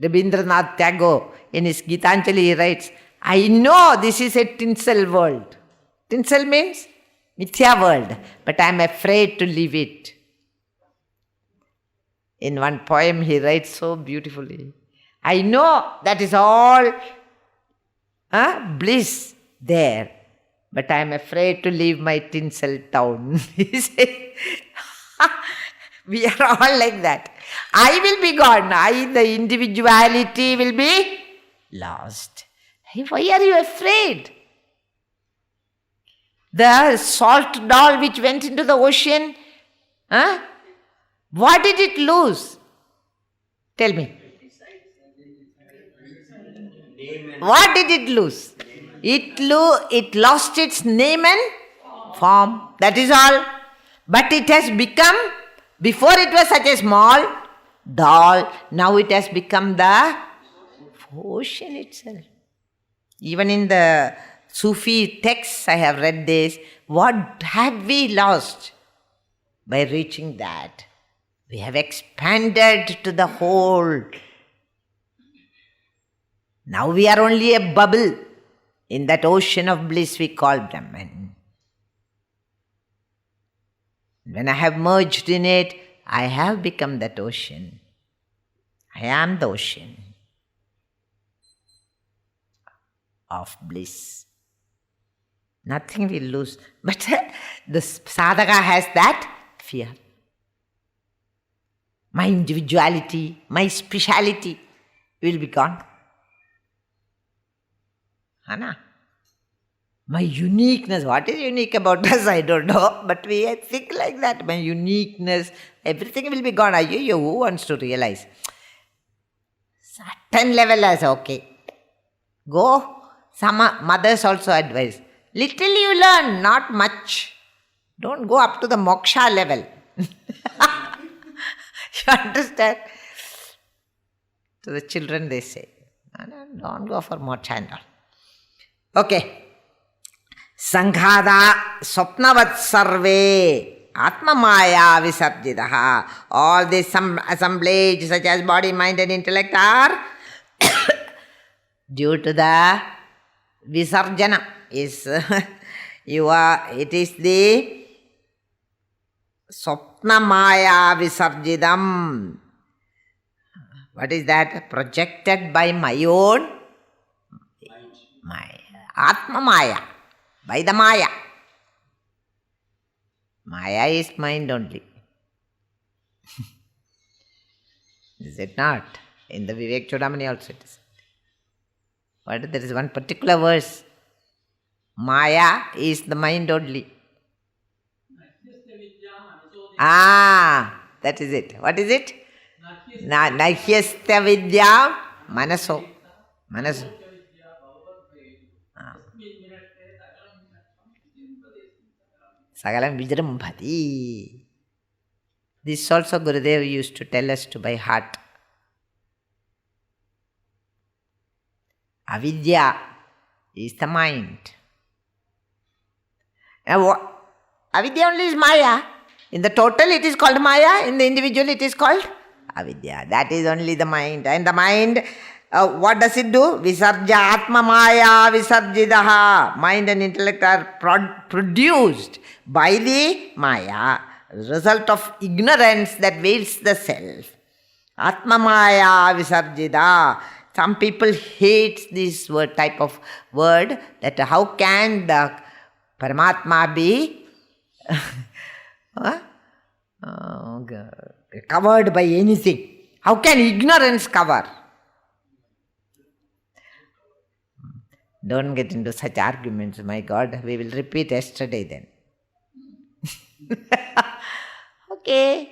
Rabindranath Tagore, in his Gitanjali, he writes, I know this is a tinsel world. Tinsel means mithya world, but I am afraid to leave it. In one poem, he writes so beautifully. I know that is all bliss there, but I am afraid to leave my tinsel town. He said, we are all like that. I will be gone. The individuality will be lost. Hey, why are you afraid? The salt doll which went into the ocean, what did it lose? Tell me. What did it lose? It lost its name and form. That is all. But it has become, before it was such a small doll, now it has become the ocean itself. Even in the Sufi texts I have read this. What have we lost by reaching that? We have expanded to the whole. Now we are only a bubble in that ocean of bliss we call Brahman. When I have merged in it, I have become that ocean. I am the ocean of bliss. Nothing will lose. But the sadhaka has that fear. My individuality, my speciality will be gone. Anna. My uniqueness, what is unique about us, I don't know. But we think like that. My uniqueness, everything will be gone. Who wants to realize? Certain level is okay. Go. Some mothers also advise. Little you learn, not much. Don't go up to the moksha level. You understand? To the children they say, no, don't go for moksha and all. Okay. Sanghada swapnavat sarve atma maya visarjidaha. All this assemblage such as body, mind and intellect are due to the visarjana. It is the swapna maya visarjidam. What is that? Projected by my own Maya. Atma Maya. By the Maya. Maya is mind only. Is it not? In the Vivek Chudamani also it is. But there is one particular verse. Maya is the mind only. That is it. What is it? Nahyastya vidya manaso. Manaso. Sagalam Vijrambhati. This also Gurudev used to tell us to by heart. Avidya is the mind. Avidya only is Maya. In the total it is called Maya. In the individual it is called Avidya. That is only the mind. And the mind, what does it do? Visarja Atma Maya Visarjidaha. Mind and intellect are produced by the Maya, result of ignorance that veils the self. Atma Maya Visarjida. Some people hate this type of word, that how can the Paramatma be covered by anything? How can ignorance cover? Don't get into such arguments, my God. We will repeat yesterday then. Okay.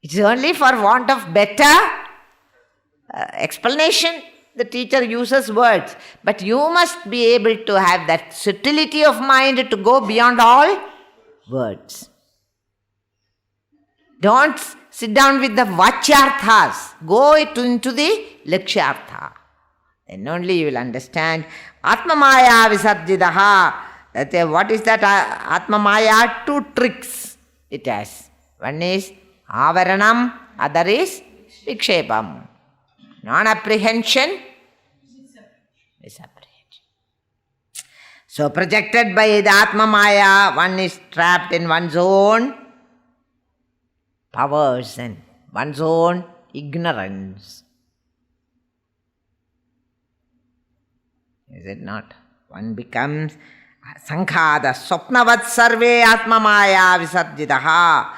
It's only for want of better explanation the teacher uses words. But you must be able to have that subtlety of mind to go beyond all words. Don't sit down with the vachyarthas. Go into the lakshyartha. Then only you will understand. Atma Maya Visarjidaha. What is that Atma Maya? Two tricks it has. One is Avaranam, other is Vikshepam. Non-apprehension, misapprehension. So projected by the Atma Maya, one is trapped in one's own powers and one's own ignorance. Is it not? One becomes Sankhada Swapnavat Sarve Atma Maya Visarjidaha.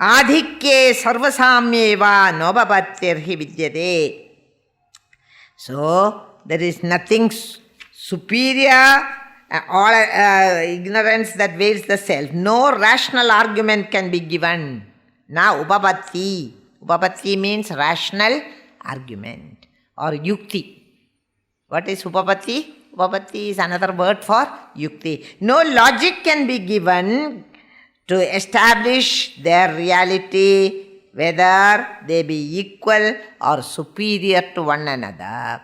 Adhikye sarvasamyeva nobhapatirhi vidyate. So, there is nothing superior, all ignorance that veils the self. No rational argument can be given. Na upapatti. Upapatti means rational argument or yukti. What is upapatti? Upapatti is another word for yukti. No logic can be given to establish their reality, whether they be equal or superior to one another.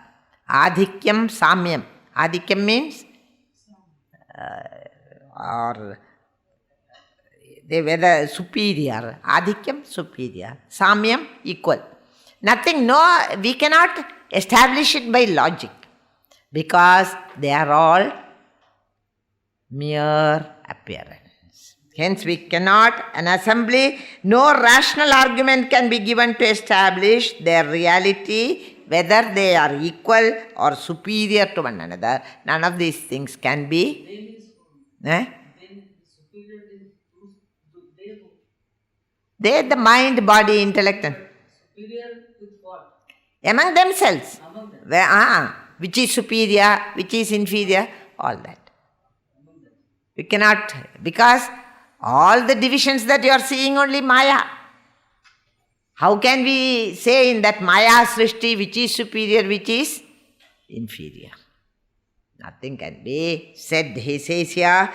Adhikyam samyam. Adhikyam means or they whether superior. Adhikyam superior. Samyam equal. Nothing, no, we cannot establish it by logic because they are all mere appearance. Hence, we cannot, an assembly, no rational argument can be given to establish their reality, whether they are equal or superior to one another. None of these things can be. They, the mind, body, intellect. Superior with what? Among themselves. Among them. Which is superior, which is inferior, all that. We cannot, because all the divisions that you are seeing only Maya. How can we say in that Maya Srishti which is superior, which is inferior? Nothing can be said. He says here,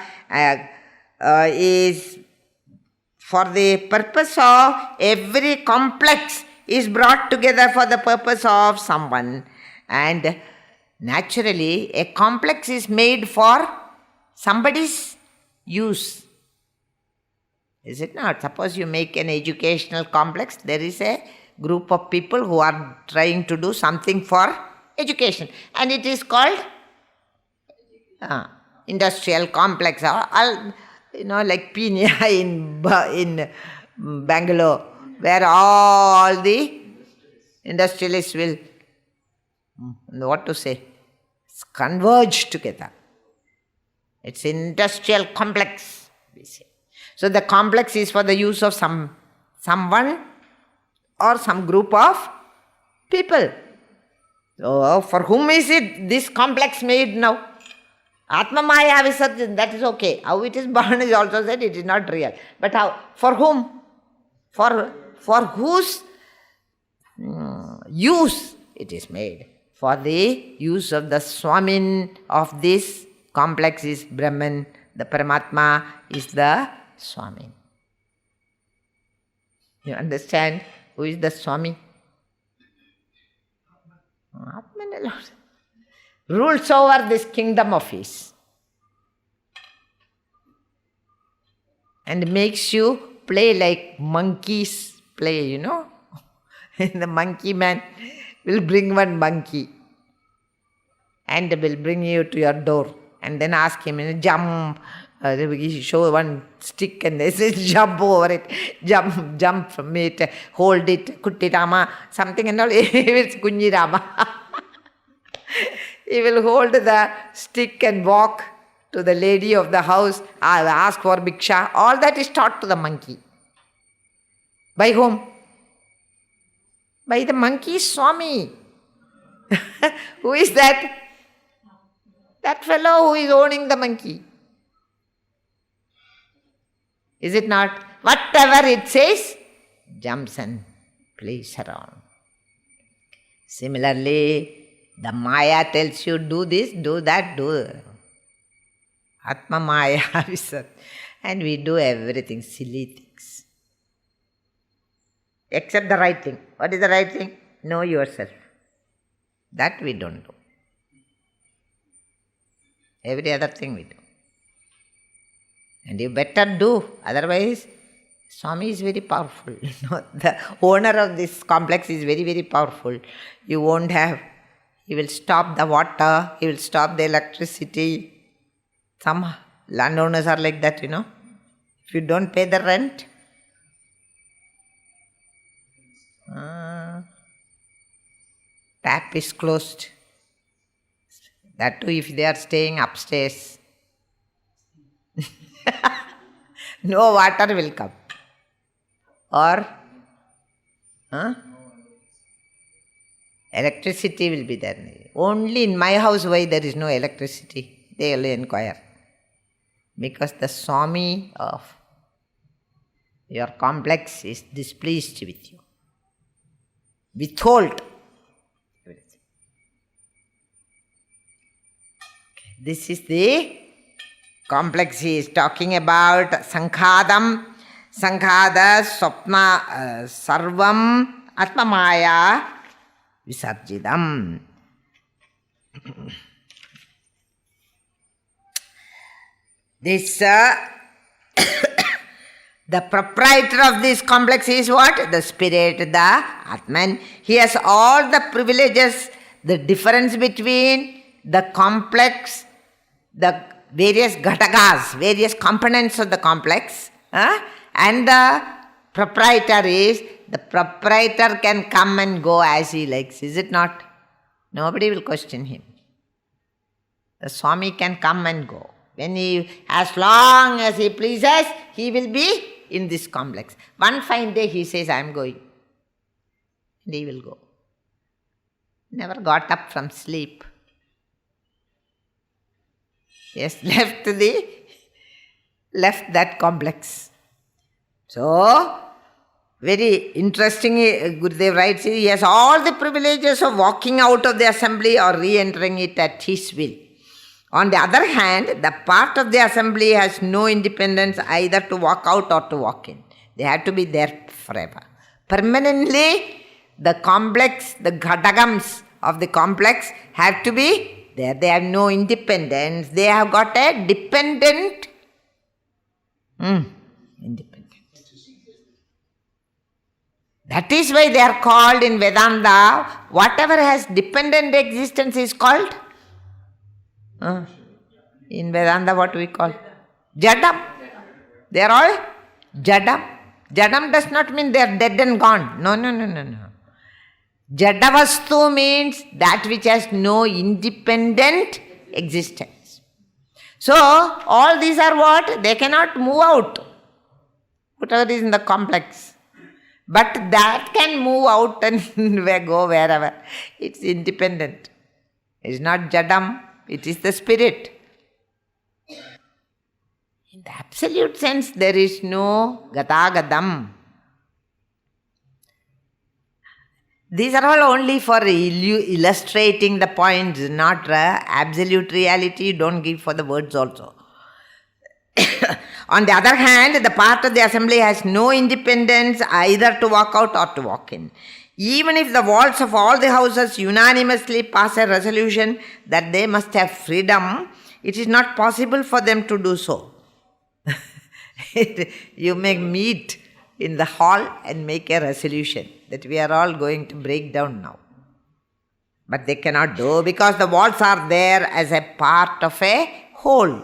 is for the purpose of every complex is brought together for the purpose of someone. And naturally, a complex is made for somebody's use. Is it not? Suppose you make an educational complex, there is a group of people who are trying to do something for education. And it is called industrial complex. Like Pina in Bangalore, where all the industrialists will, converge together. It's industrial complex, we say. So the complex is for the use of someone or some group of people. So for whom is it this complex made now? Atma Maya Visarjan, that is okay. How it is born is also said, it is not real. But how? For whom? For whose use it is made? For the use of the Swamin of this complex is Brahman. The Paramatma is the Swami. You understand who is the Swami? Atman alone rules over this kingdom of his and makes you play like monkeys play, And the monkey man will bring one monkey and will bring you to your door and then ask him, jump. Show one stick and they say jump over it, jump from it, hold it, Kutti Rama, something and all. It's Kunji Rama. He will hold the stick and walk to the lady of the house, ask for bhiksha. All that is taught to the monkey. By whom? By the monkey Swami. Who is that? That fellow who is owning the monkey. Is it not? Whatever it says, jumps and plays around. Similarly, the Maya tells you, do this, do that, do. Atma Maya Visat. And we do everything, silly things. Except the right thing. What is the right thing? Know yourself. That we don't do. Every other thing we do. And you better do, otherwise Swami is very powerful. The owner of this complex is very, very powerful. You won't have, he will stop the water, he will stop the electricity. Some landowners are like that, If you don't pay the rent, tap is closed. That too if they are staying upstairs. No water will come. or electricity will be there. Only in my house why there is no electricity? They will inquire. Because the Swami of your complex is displeased with you. Withhold everything. This is the complex he is talking about. Sankhadam, Sankhada, Swapna, Sarvam, Atmamaya, Visarjidam. This, the proprietor of this complex is what? The spirit, the Atman. He has all the privileges, the difference between the complex, the various ghatakas, various components of the complex, and the proprietor is, the proprietor can come and go as he likes, is it not? Nobody will question him. The Swami can come and go. As long as he pleases, he will be in this complex. One fine day he says, I am going. And he will go. Never got up from sleep. Yes, left that complex. So, very interesting, Gurudev writes, he has all the privileges of walking out of the assembly or re-entering it at his will. On the other hand, the part of the assembly has no independence either to walk out or to walk in. They have to be there forever. Permanently, the complex, the ghatagams of the complex have to be there. They have no independence. They have got a dependent independence. That is why they are called in Vedanta, whatever has dependent existence is called? In Vedanta, what we call? Jadam. They are all Jadam. Jadam does not mean they are dead and gone. No. Jadavastu means that which has no independent existence. So, all these are what? They cannot move out. Whatever is in the complex. But that can move out and go wherever. It's independent. It's not Jadam. It is the spirit. In the absolute sense, there is no Gatagadam. These are all only for illustrating the points, not absolute reality. Don't give for the words also. On the other hand, the part of the assembly has no independence either to walk out or to walk in. Even if the walls of all the houses unanimously pass a resolution that they must have freedom, it is not possible for them to do so. You may meet in the hall and make a resolution that we are all going to break down now. But they cannot do because the walls are there as a part of a whole.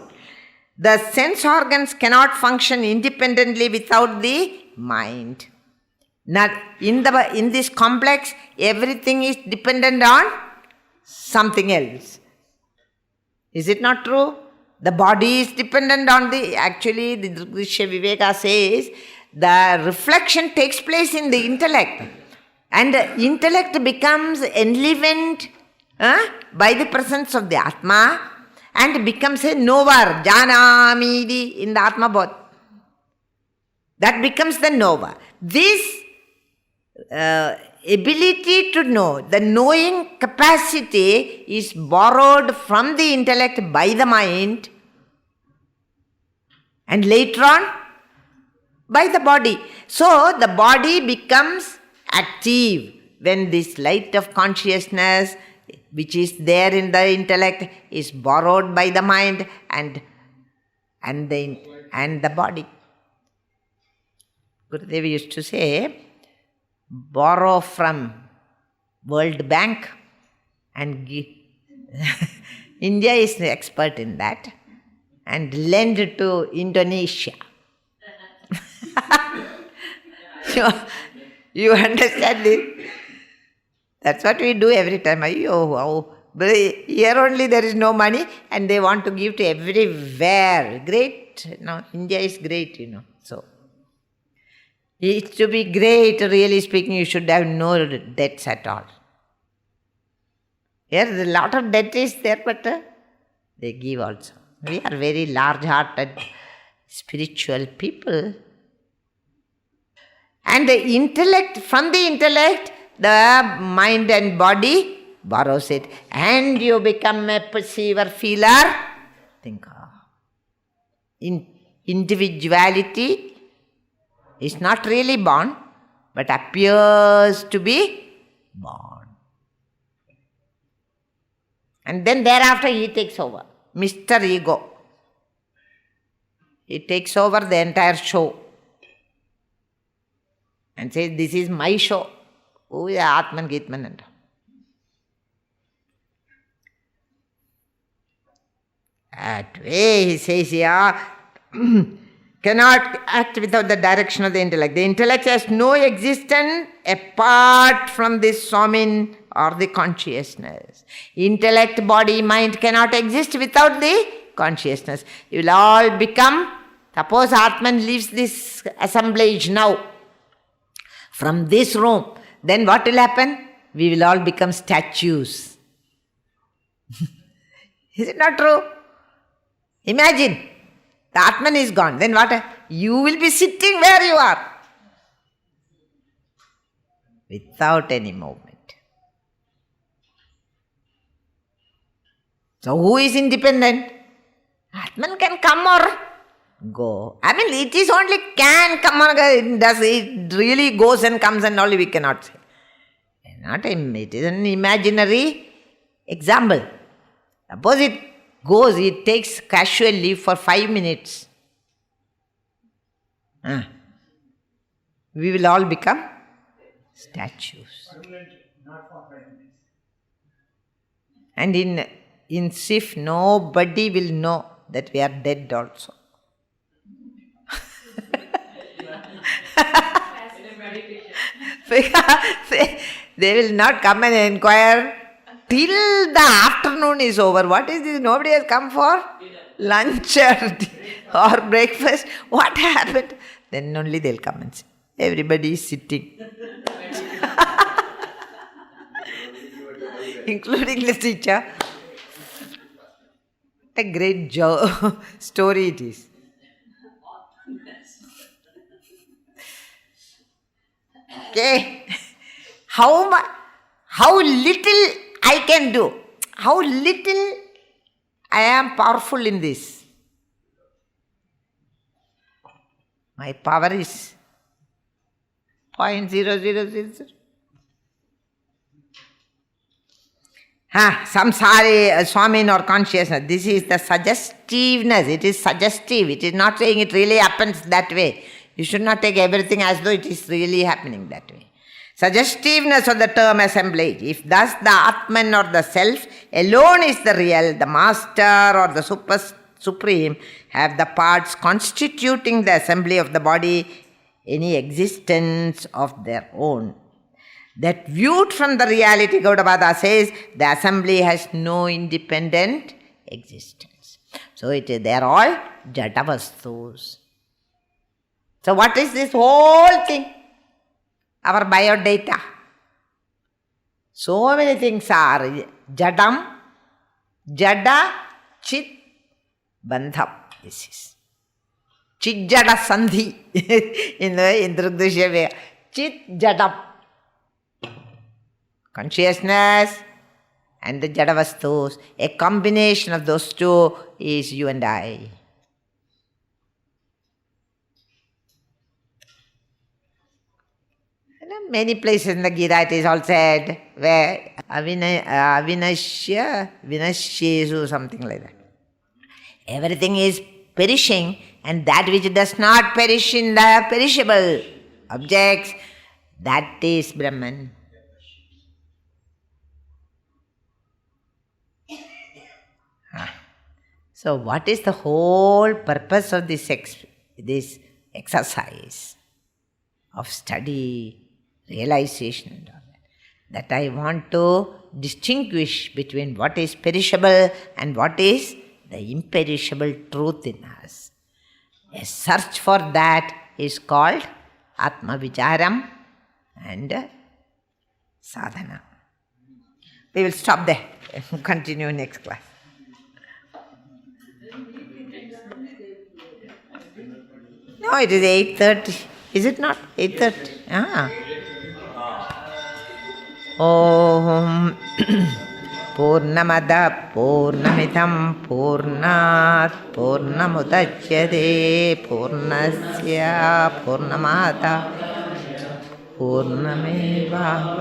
The sense organs cannot function independently without the mind. Not in this complex, everything is dependent on something else. Is it not true? The body is dependent on actually the Drisya Viveka says, the reflection takes place in the intellect. And the intellect becomes enlivened by the presence of the Atma and becomes a knower, Janamidi in the Atma Bodh. That becomes the knower. This ability to know, the knowing capacity is borrowed from the intellect by the mind and later on by the body. So the body becomes active when this light of consciousness which is there in the intellect is borrowed by the mind and the body. Gurudev used to say, borrow from World Bank and give. India is the expert in that, and lend to Indonesia. You understand it? That's what we do every time. Here only there is no money and they want to give to everywhere. Great. India is great, So, It's to be great, really speaking, you should have no debts at all. Here, a lot of debt is there, but they give also. We are very large-hearted, spiritual people. And the intellect, from the intellect, the mind and body borrows it. And you become a perceiver, feeler, thinker. Individuality is not really born, but appears to be born. And then thereafter he takes over. Mr. Ego. He takes over the entire show. And says, this is my show. Oh, yeah, Atman Gitman. That way, he says here, cannot act without the direction of the intellect. The intellect has no existence apart from this Swamin or the consciousness. Intellect, body, mind cannot exist without the consciousness. You will all become, suppose Atman leaves this assemblage now, from this room, then what will happen? We will all become statues. Is it not true? Imagine, the Atman is gone, then what? You will be sitting where you are, without any movement. So who is independent? Atman can come or go. I mean, it is only can come or go. It really goes and comes and only we cannot say. It is an imaginary example. Suppose it goes, it takes casual leave for 5 minutes. We will all become statues. And in SIF, nobody will know that we are dead also. They will not come and inquire till the afternoon is over. What is this? Nobody has come for lunch or breakfast. What happened? Then only they'll come and say, everybody is sitting. Including the teacher. What a great story it is. Okay. How little I can do. How little I am powerful in this. My power is 0.0000. Samsari, Swamin or consciousness. This is the suggestiveness. It is suggestive. It is not saying it really happens that way. You should not take everything as though it is really happening that way. Suggestiveness of the term assemblage. If thus the Atman or the self alone is the real, the master or the supreme have the parts constituting the assembly of the body any existence of their own. That viewed from the reality, Gaudapada says, the assembly has no independent existence. So they are all Jadavastus. So what is this whole thing? Our biodata. So many things are Jadam, Jada, Chit, Bandham. This is Chit Jada Sandhi in Drugdashya way. Chit Jadam. Consciousness and the Jadavastus. A combination of those two is you and I. Many places in the Gita it is all said where Vinashyesu, something like that. Everything is perishing, and that which does not perish in the perishable objects, that is Brahman. So what is the whole purpose of this exercise of study, realization and all that? That I want to distinguish between what is perishable and what is the imperishable truth in us. A search for that is called Atma Vicharam and sadhana. We will stop there. Continue next class. No, it is 8:30. Is it not? 8:30. Ah. Om Purnamada Purnamidam Purnat Purnamudachyate Purnasya Purnamada Purnameva